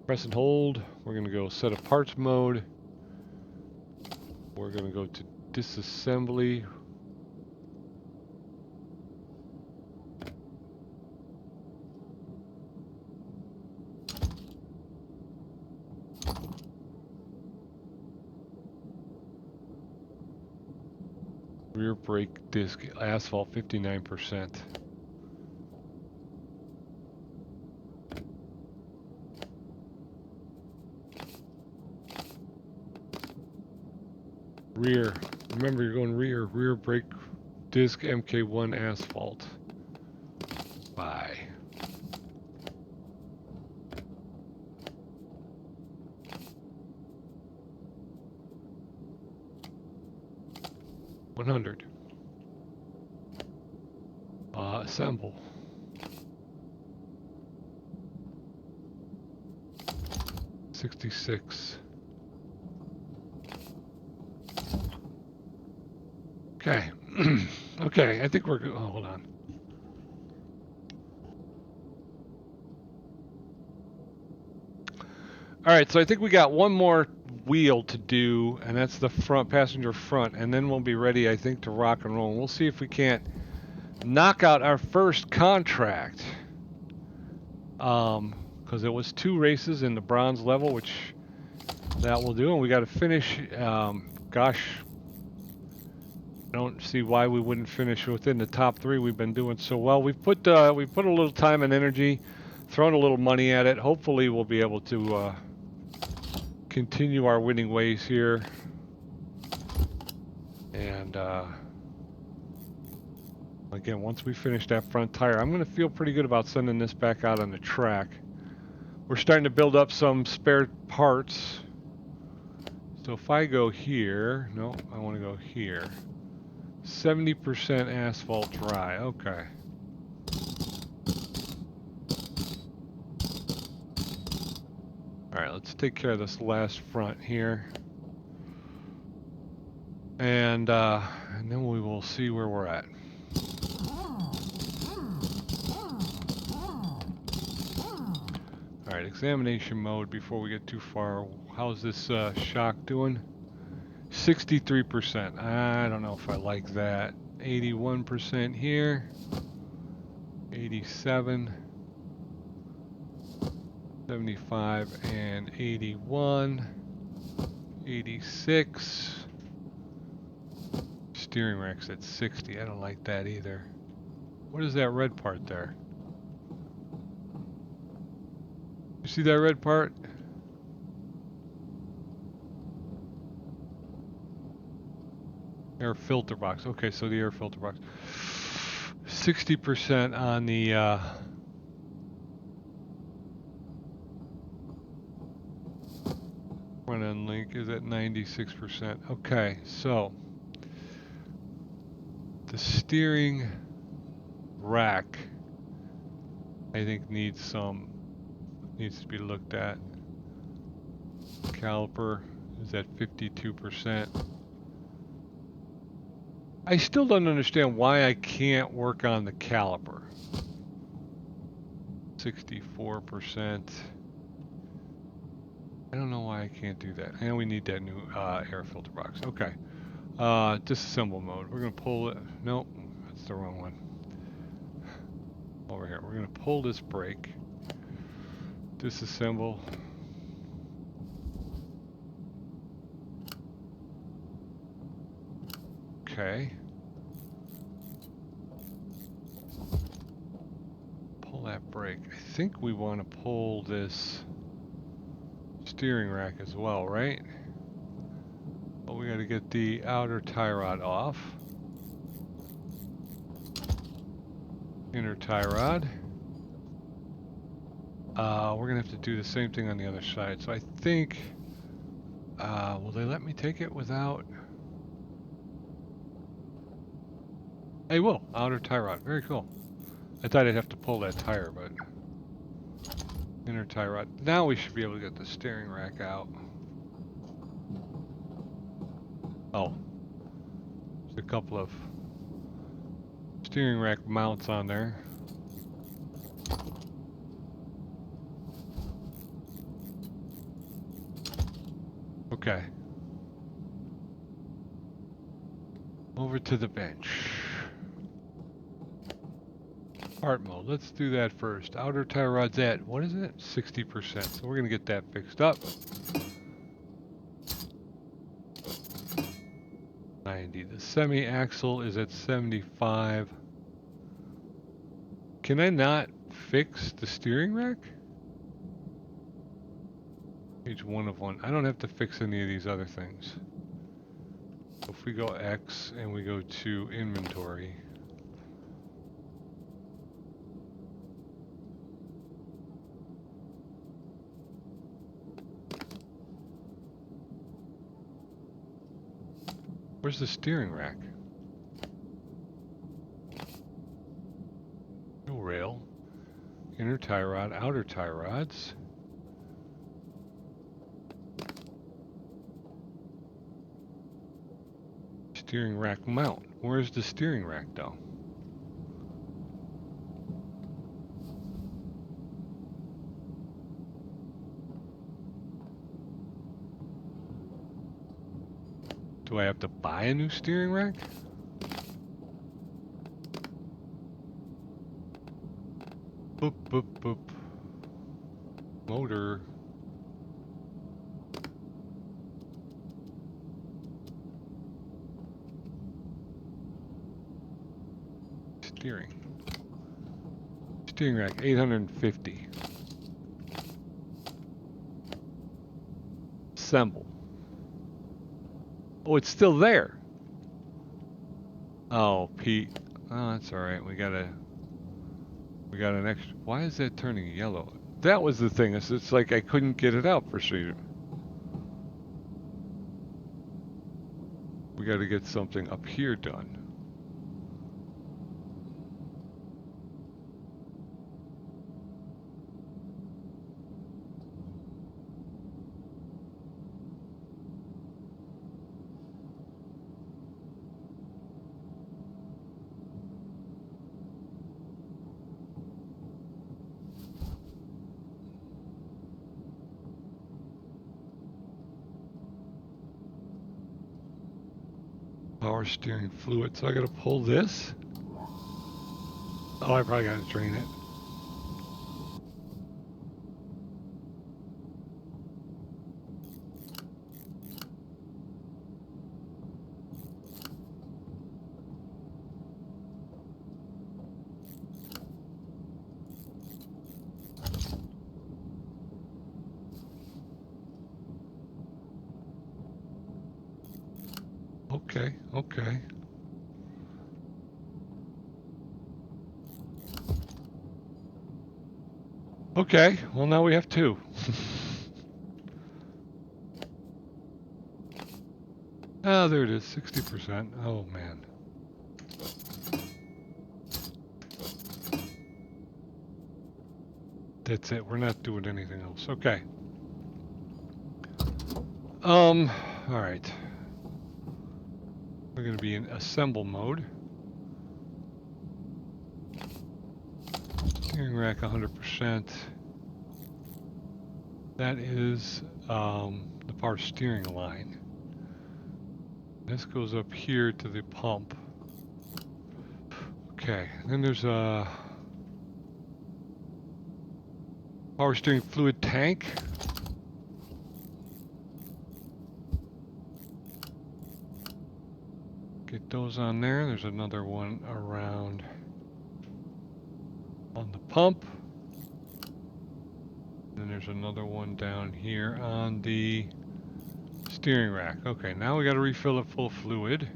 S1: Press and hold. We're going to go set of parts mode. We're going to go to disassembly. Rear brake disc, asphalt 59%. Rear, remember you're going rear brake disc MK1 asphalt. Bye. $100. Assemble. $66. Okay. Okay, I think we're good. Oh, hold on. All right, so I think we got one more wheel to do, and that's the front passenger front, and then we'll be ready, I think, to rock and roll. We'll see if we can't knock out our first contract. Because it was 2 races in the bronze level, which that will do, and we got to finish. Gosh, I don't see why we wouldn't finish within the top 3. We've been doing so well. We put a little time and energy, thrown a little money at it. Hopefully, we'll be able to continue our winning ways here. And again, once we finish that front tire, I'm going to feel pretty good about sending this back out on the track. We're starting to build up some spare parts. So if I go here, no, I want to go here. 70% asphalt dry, okay. All right, let's take care of this last front here. And then we will see where we're at. All right, examination mode before we get too far. How's this shock doing? 63%. I don't know if I like that. 81% here. 87. 75 and 81. 86. Steering rack's at 60. I don't like that either. What is that red part there? You see that red part? Air filter box. Okay, so the air filter box. 60% on the front end link is at 96%. Okay, so the steering rack, I think, needs to be looked at. Caliper is at 52%. I still don't understand why I can't work on the caliper. 64%. I don't know why I can't do that. And we need that new air filter box. Okay. Disassemble mode. We're gonna pull it. Nope, that's the wrong one. Over here. We're gonna pull this brake. Disassemble. Okay. Pull that brake. I think we want to pull this steering rack as well, right? But we got to get the outer tie rod off. Inner tie rod. We're gonna have to do the same thing on the other side. So I think, will they let me take it without? They will. Outer tie rod. Very cool. I thought I'd have to pull that tire, but inner tie rod. Now we should be able to get the steering rack out. Oh, there's a couple of steering rack mounts on there. Okay. Over to the bench. Part mode. Let's do that first. Outer tie rod's at, what is it? 60%. So we're going to get that fixed up. 90. The semi-axle is at 75. Can I not fix the steering rack? Page 1 of 1. I don't have to fix any of these other things. So if we go X and we go to inventory. Where's the steering rack? No rail. Inner tie rod, outer tie rods. Steering rack mount. Where's the steering rack though? Do I have to buy a new steering rack? Boop, boop, boop. Motor. Steering rack, 850. Assemble. Oh, it's still there. Oh, Pete. Oh, that's all right. We got an extra. Why is that turning yellow? That was the thing. It's like I couldn't get it out for sure. We got to get something up here done. Power steering fluid. So I got to pull this. Oh, I probably got to drain it. Okay, okay. Okay, well now we have two. Oh, there it is, 60%. Oh, man. That's it, we're not doing anything else. Okay. All right. We're going to be in assemble mode. Steering rack 100%. That is the power steering line. This goes up here to the pump. Okay, then there's a power steering fluid tank. Get those on there. There's another one around on the pump. Then there's another one down here on the steering rack. Okay, now we got to refill it full of fluid.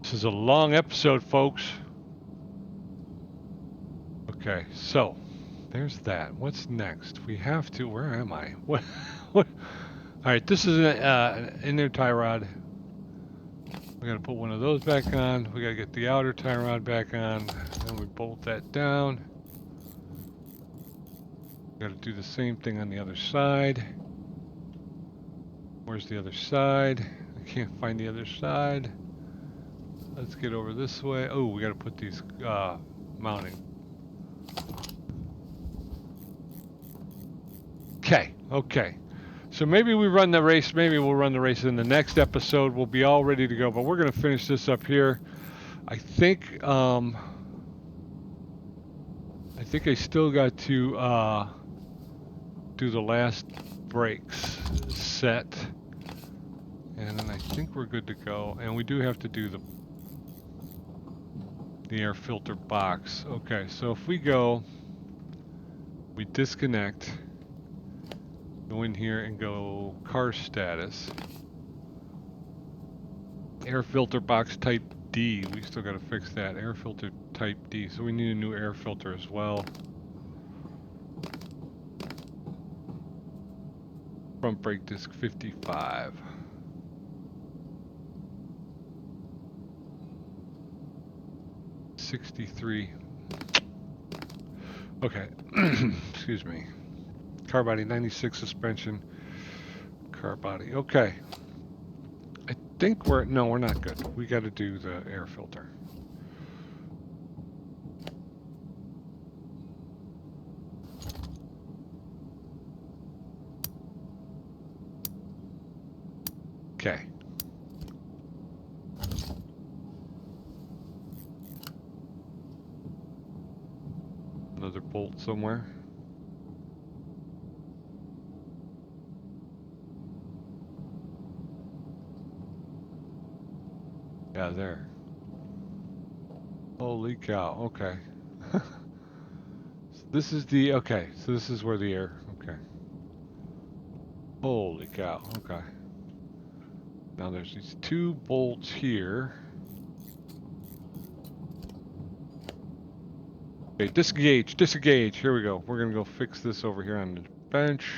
S1: This is a long episode, folks. Okay, so there's that. What's next? We have to. Where am I? What? What? All right, this is an inner tie rod. We got to put one of those back on. We got to get the outer tie rod back on. Then we bolt that down. Got to do the same thing on the other side. Where's the other side? I can't find the other side. Let's get over this way. Oh, we got to put these mounting. Okay. So maybe we run the race. Maybe we'll run the race in the next episode. We'll be all ready to go. But we're going to finish this up here. I think I still got to do the last brakes set. And then I think we're good to go. And we do have to do the air filter box. Okay, so if we go, we disconnect, go in here and go car status. Air filter box type D. We still got to fix that. Air filter type D. So we need a new air filter as well. Front brake disc 55. $63. Okay. Excuse me. Car body 96 suspension. Car body. Okay. I think we're not good. We got to do the air filter. Okay. Another bolt somewhere. Yeah, there. Holy cow. Okay. So this is the, okay, so this is where the air, okay. Holy cow. Okay. Now there's these two bolts here. Okay, disengage. Here we go. We're gonna go fix this over here on the bench.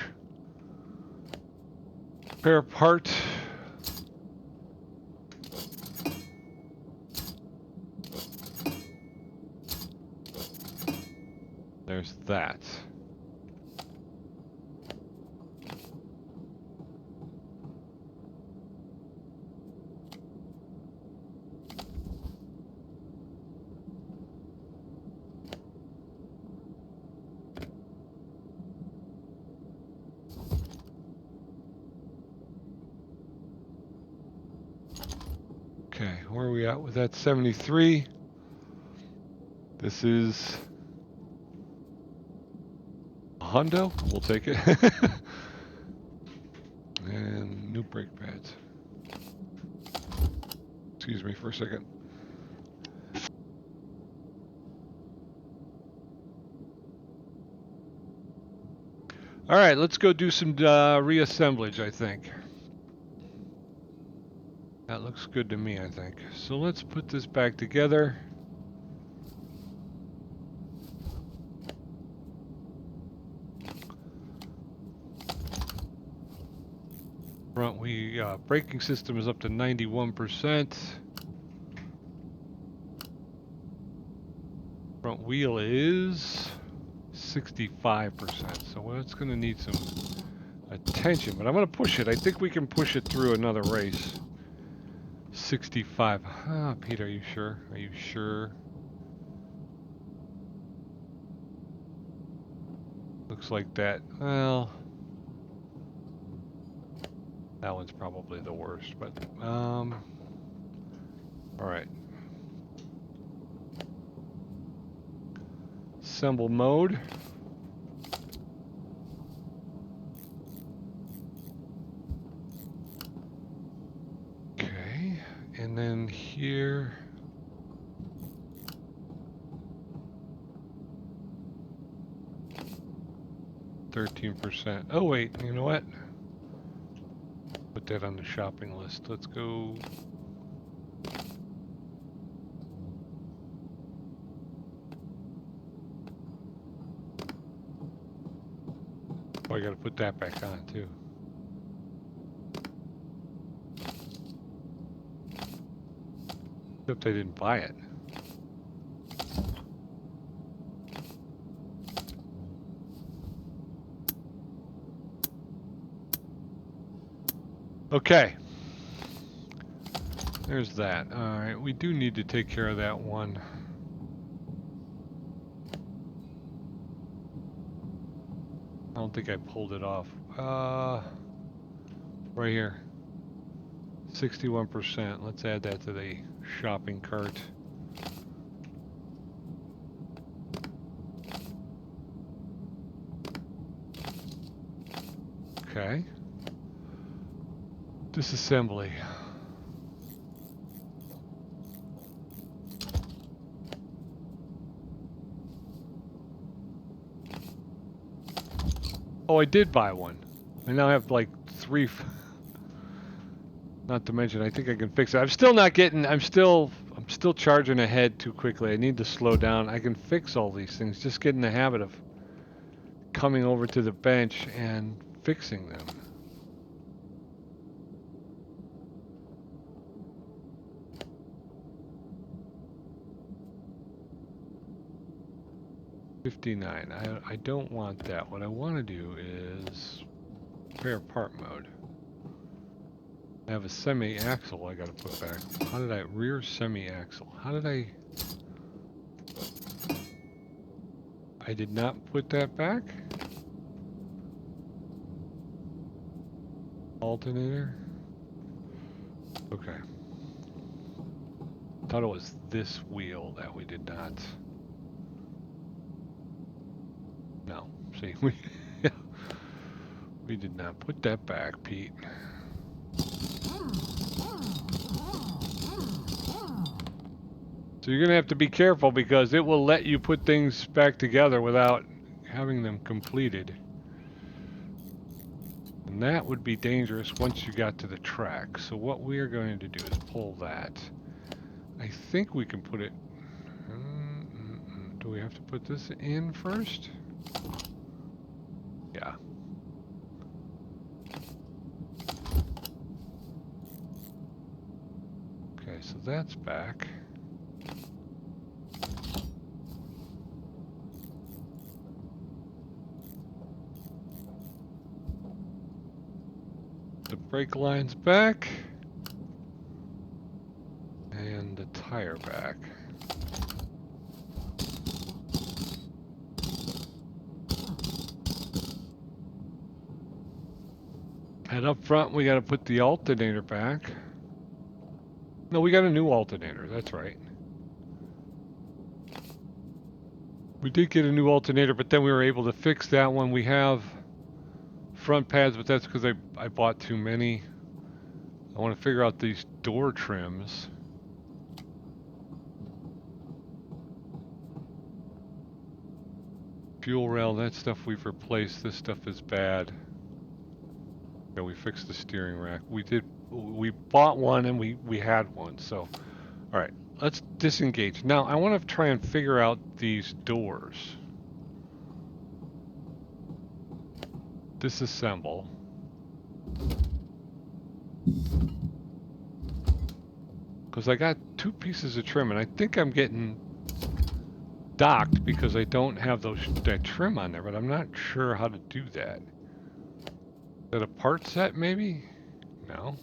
S1: Repair part. There's that. Okay, where are we at with that? 73. This is a hundo. We'll take it. And new brake pads. Excuse me for a second. All right, let's go do some reassemblage, I think. That looks good to me, I think. So let's put this back together. Front braking system is up to 91%. Front wheel is 65%. So it's going to need some attention, but I'm going to push it. I think we can push it through another race. 65. Ah, Pete, are you sure? Are you sure? Looks like that. Well, That one's probably the worst, but all right. Assemble mode. Okay, and then here. %. Oh wait, you know what? Put that on the shopping list. Let's go. Oh, I gotta put that back on too. Except I didn't buy it. Okay. There's that. Alright, we do need to take care of that one. I don't think I pulled it off. Right here. 61%. Let's add that to the shopping cart. Okay. Disassembly. Oh, I did buy one. I now have like 3. Not to mention, I think I can fix it. I'm still not getting. I'm still charging ahead too quickly. I need to slow down. I can fix all these things. Just get in the habit of coming over to the bench and fixing them. $59. I don't want that. What I want to do is spare part mode. I have a semi-axle I gotta put back. How did I... Rear semi-axle. How did I... I did not put that back? Alternator? Okay. Thought it was this wheel that we did not... No. See, we did not put that back, Pete. So you're going to have to be careful because it will let you put things back together without having them completed. And that would be dangerous once you got to the track. So what we are going to do is pull that. I think we can put it... Do we have to put this in first? Yeah. Okay, so that's back. The brake line's back. And the tire back. And up front, we got to put the alternator back. No, we got a new alternator. That's right. We did get a new alternator, but then we were able to fix that one. We have front pads, but that's because I bought too many. I want to figure out these door trims. Fuel rail, that stuff we've replaced. This stuff is bad. Yeah, we fixed the steering rack. We bought one and we had one, so. All right, let's disengage. Now, I want to try and figure out these doors. Disassemble. Because I got 2 pieces of trim, and I think I'm getting docked because I don't have that trim on there, but I'm not sure how to do that. Is that a part set, maybe? No.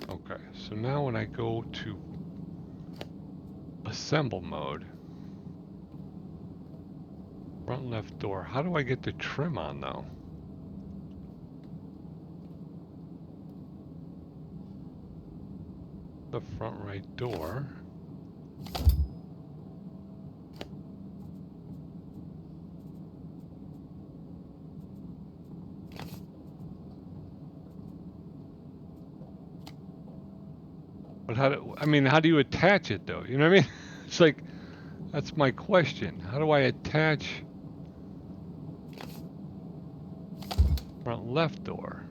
S1: Okay, so now when I go to assemble mode, front left door, how do I get the trim on though? The front right door. But how do you attach it though? You know what I mean? It's like, that's my question. How do I attach front left door?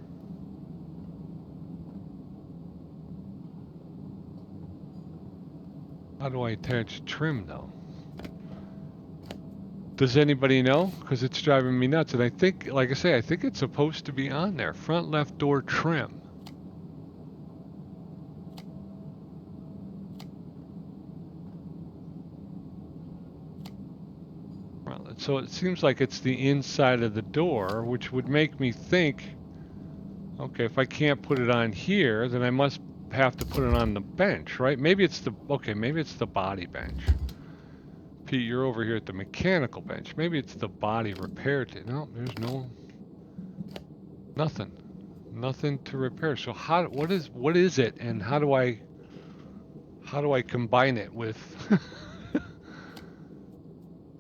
S1: How do I attach trim though? Does anybody know? Because it's driving me nuts. And I think, like I say, I think it's supposed to be on there. Front left door trim. So it seems like it's the inside of the door, which would make me think, okay, if I can't put it on here, then I must have to put it on the bench, right? Maybe it's the body bench. Pete, you're over here at the mechanical bench. Maybe it's the body repair no, there's nothing to repair. So what is it, and how do I combine it with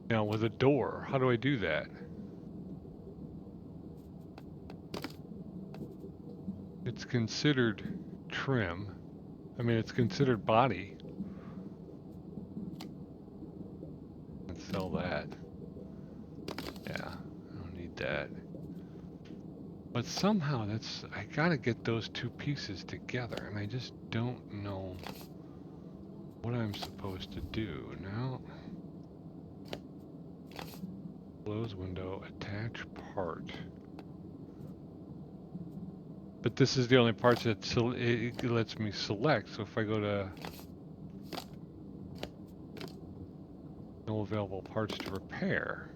S1: with a door? How do I do that? It's considered trim. I mean, it's considered body. Let's sell that. Yeah, I don't need that. But somehow I gotta get those two pieces together, and I just don't know what I'm supposed to do now. Close window, attach part. But this is the only parts that it lets me select. So if I go to no available parts to repair.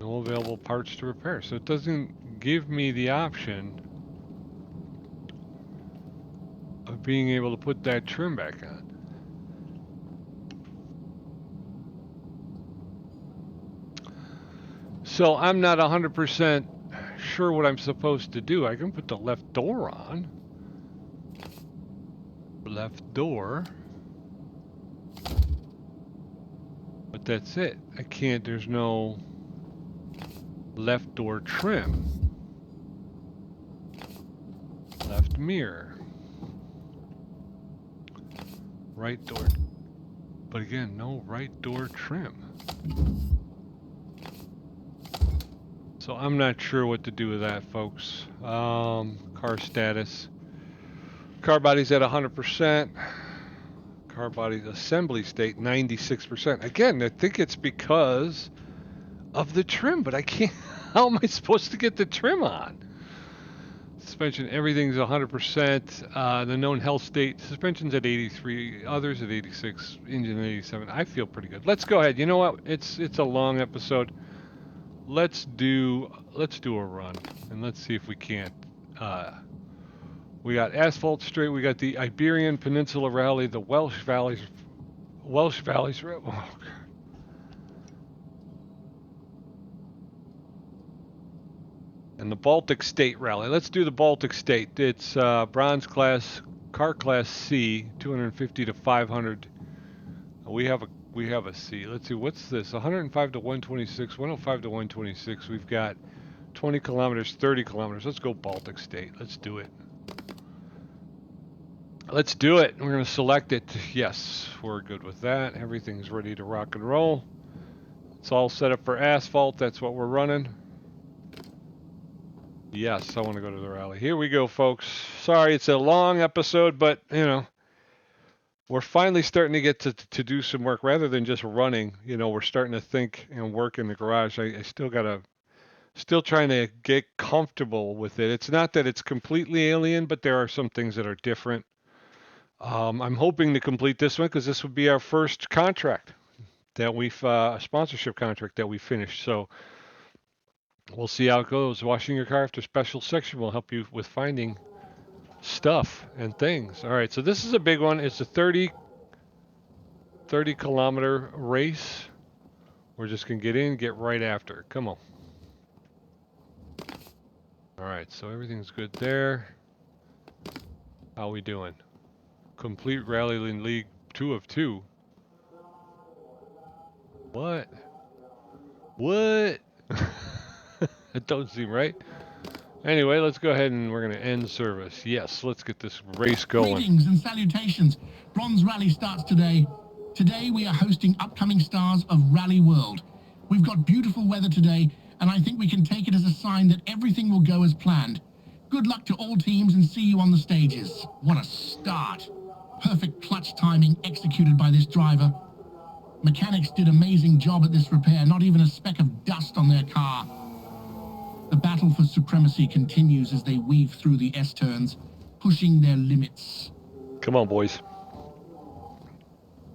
S1: No available parts to repair. So it doesn't give me the option of being able to put that trim back on. So I'm not 100% sure what I'm supposed to do. I can put the left door on. Left door. But that's it. I can't, there's no left door trim. Left mirror. Right door. But again, no right door trim. So I'm not sure what to do with that, folks. Car status. Car body's at 100%. Car body's assembly state, 96%. Again, I think it's because of the trim, but I can't. How am I supposed to get the trim on? Suspension, everything's 100%. The known health state, suspension's at 83, others at 86, engine at 87. I feel pretty good. Let's go ahead. You know what? It's a long episode. Let's do a run, and let's see if we can't. We got Asphalt Strait, we got the Iberian Peninsula Rally, the Welsh Valleys. Oh, God. And the Baltic State Rally. Let's do the Baltic State. It's bronze class, car class C, 250 to 500. We have a C. Let's see, what's this? 105 to 126, 105 to 126. We've got 20 kilometers, 30 kilometers. Let's go Baltic State. Let's do it. Let's do it. We're going to select it. Yes, we're good with that. Everything's ready to rock and roll. It's all set up for asphalt. That's what we're running. Yes, I want to go to the rally. Here we go, folks. Sorry, it's a long episode, but, we're finally starting to get to do some work rather than just running. We're starting to think and work in the garage. I still trying to get comfortable with it. It's not that it's completely alien, but there are some things that are different. I'm hoping to complete this one because this would be our first contract that a sponsorship contract that we finished. So we'll see how it goes. Washing your car after special section will help you with finding stuff and things. All right, so this is a big one. It's a 30 kilometer race. We're just gonna get right after it. Come on. All right, so everything's good there. How we doing? Complete Rally League 2 of 2. What? What? That don't seem right. Anyway, let's go ahead and we're going to end service. Yes, let's get this race going.
S2: Greetings and salutations. Bronze Rally starts today. Today we are hosting upcoming stars of Rally World. We've got beautiful weather today, and I think we can take it as a sign that everything will go as planned. Good luck to all teams and see you on the stages. What a start. Perfect clutch timing executed by this driver. Mechanics did an amazing job at this repair, not even a speck of dust on their car. The battle for supremacy continues as they weave through the S-turns, pushing their limits.
S1: Come on, boys.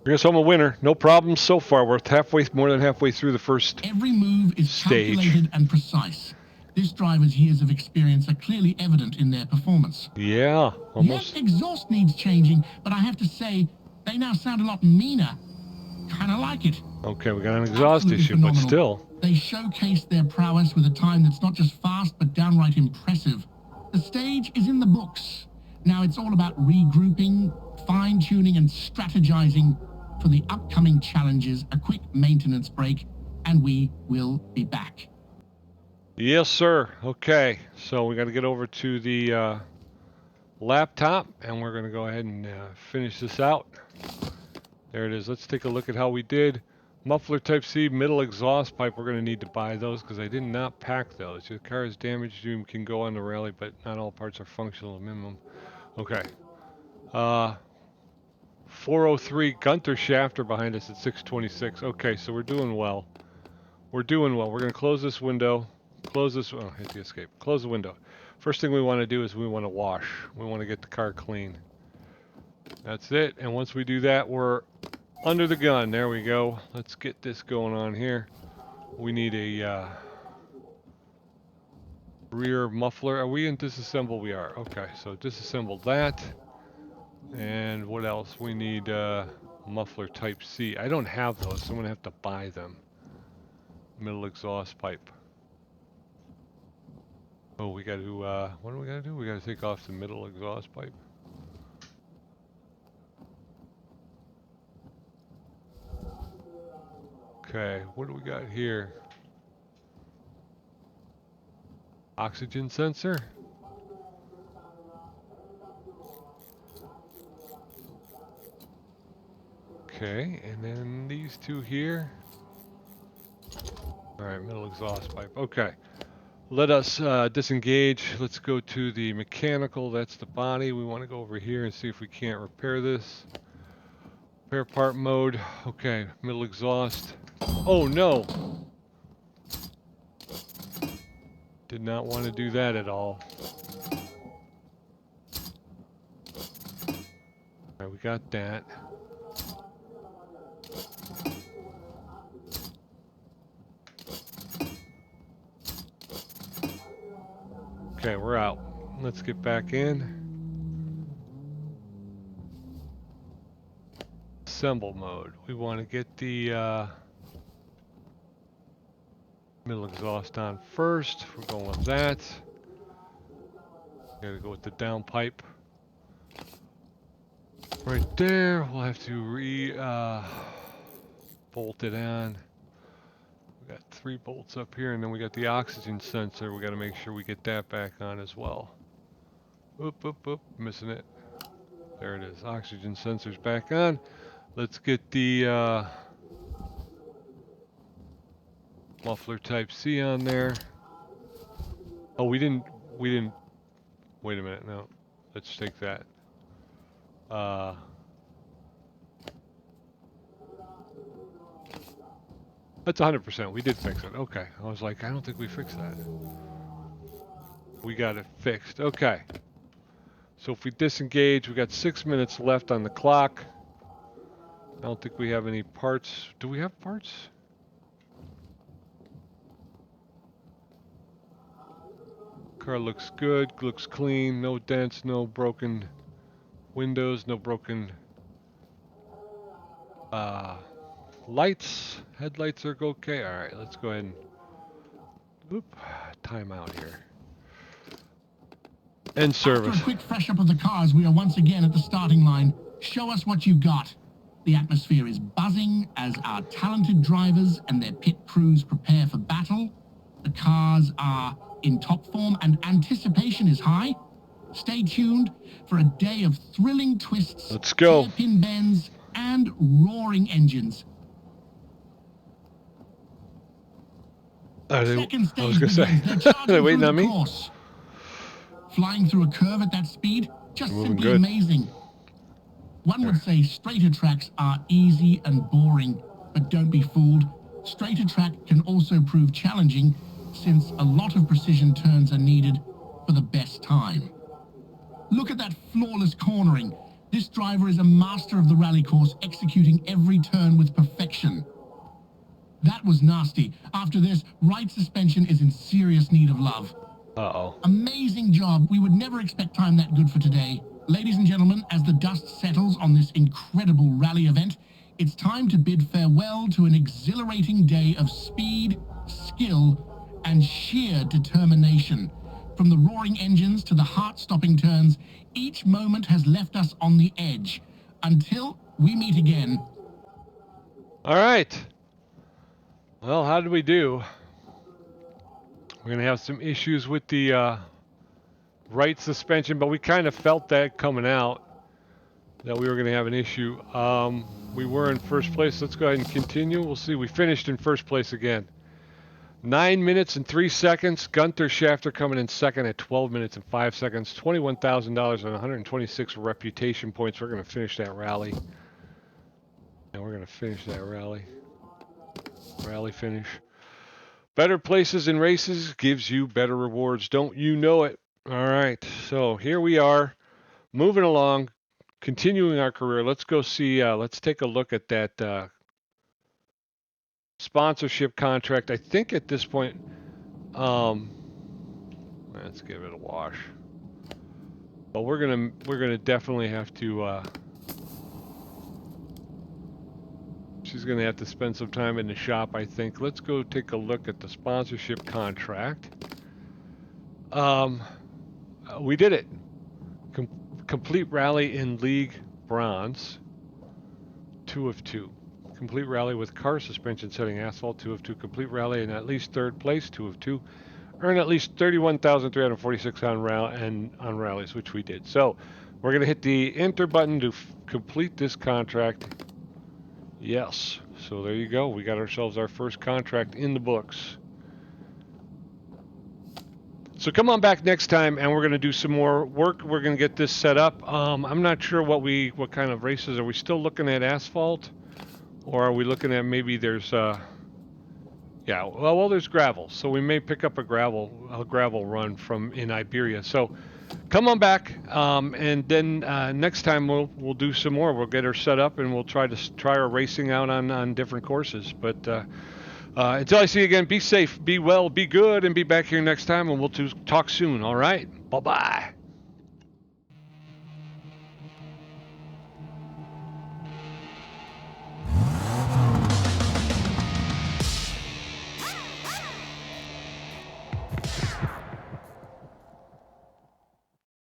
S1: Bring us home a winner. No problems so far. We're more than halfway through the first
S2: Every move is
S1: stage.
S2: Calculated and precise. This driver's years of experience are clearly evident in their performance.
S1: Yeah, almost.
S2: Yet exhaust needs changing, but I have to say, they now sound a lot meaner. Kind of like it.
S1: Okay, we got an exhaust
S2: Absolutely
S1: issue,
S2: phenomenal.
S1: but still.
S2: They showcase their prowess with a time that's not just fast, but downright impressive. The stage is in the books. Now it's all about regrouping, fine-tuning, and strategizing for the upcoming challenges, a quick maintenance break, and we will be back.
S1: Yes, sir. Okay, so we got to get over to the laptop, and we're going to go ahead and finish this out. There it is. Let's take a look at how we did. Muffler Type C, middle exhaust pipe. We're going to need to buy those because I did not pack those. Your car is damaged. You can go on the rally, but not all parts are functional minimum. Okay. 403 Gunter Schafter behind us at 626. Okay, so we're doing well. We're doing well. We're going to close this window. Close this. Oh, hit the escape. Close the window. First thing we want to do is we want to wash. We want to get the car clean. That's it. And once we do that, we're under the gun. There we go. Let's get this going on here. We need a rear muffler. Are we in disassemble? We are. Okay, so disassemble that. And what else? We need muffler Type C. I don't have those, so I'm going to have to buy them. Middle exhaust pipe. Oh, we got to, what do we got to do? We got to take off the middle exhaust pipe. Okay, what do we got here? Oxygen sensor. Okay, and then these two here. All right, middle exhaust pipe. Okay, let us disengage. Let's go to the mechanical. That's the body. We want to go over here and see if we can't repair this. Repair part mode. Okay, middle exhaust. Oh no! Did not want to do that at all. All right, we got that. Okay, we're out. Let's get back in. Assemble mode. We want to get the middle exhaust on first. We're going with that. Gotta go with the down pipe. Right there. We'll have to bolt it on. We got 3 bolts up here, and then we got the oxygen sensor. We got to make sure we get that back on as well. Oop, oop, oop. Missing it. There it is. Oxygen sensor's back on. Let's get the muffler Type C on there. Oh, we didn't, wait a minute, no. Let's take that. That's 100%. We did fix it. Okay. I was like, I don't think we fixed that. We got it fixed. Okay. So if we disengage, we got 6 minutes left on the clock. I don't think we have any parts. Do we have parts? Car looks good, looks clean, no dents, no broken windows, no broken lights. Headlights are okay. All right, let's go ahead and time out here. and service.
S2: After a quick fresh up of the cars, we are once again at the starting line. Show us what you got. The atmosphere is buzzing as our talented drivers and their pit crews prepare for battle. The cars are in top form and anticipation is high. Stay tuned for a day of thrilling twists,
S1: Let's go.
S2: hairpin bends, and roaring engines. Second stage begins. They're charging
S1: waiting
S2: through
S1: on
S2: the
S1: me?
S2: course. Flying through a curve at that speed, just
S1: Moving
S2: simply
S1: good.
S2: amazing. One would say straighter tracks are easy and boring, but don't be fooled. Straighter track can also prove challenging since a lot of precision turns are needed for the best time. Look at that flawless cornering. This driver is a master of the rally course, executing every turn with perfection. That was nasty. After this, right suspension is in serious need of love.
S1: Uh-oh.
S2: Amazing job. We would never expect time that good for today. Ladies and gentlemen, as the dust settles on this incredible rally event, it's time to bid farewell to an exhilarating day of speed, skill, and sheer determination. From the roaring engines to the heart-stopping turns, each moment has left us on the edge. Until we meet again.
S1: All right. Well, how did we do? We're going to have some issues with the right suspension, but we kind of felt that coming out, that we were going to have an issue. We were in first place. Let's go ahead and continue. We'll see. We finished in first place again. 9 minutes and 3 seconds. Gunther Schafter coming in second at 12 minutes and 5 seconds. $21,000 and 126 reputation points. We're going to finish that rally. And we're going to finish that rally. Rally finish. Better places in races gives you better rewards. Don't you know it? All right. So here we are, moving along, continuing our career. Let's go see. Let's take a look at that sponsorship contract. I think at this point, let's give it a wash. But we're gonna definitely have to. She's gonna have to spend some time in the shop, I think. Let's go take a look at the sponsorship contract. We did it. Complete rally in league bronze, 2 of 2. Complete rally with car suspension setting asphalt, 2 of 2. Complete rally in at least third place, 2 of 2. Earn at least 31,346 on rallies, which we did. So we're going to hit the enter button to complete this contract. Yes. So there you go. We got ourselves our first contract in the books. So come on back next time, and we're going to do some more work. We're going to get this set up. I'm not sure what kind of races. Are we still looking at asphalt, or are we looking at maybe there's yeah, well, there's gravel. So we may pick up a gravel run from in Iberia. So come on back, and then next time we'll do some more. We'll get her set up, and we'll try our racing out on different courses. But until I see you again, be safe, be well, be good, and be back here next time, and we'll talk soon, all right? Bye-bye.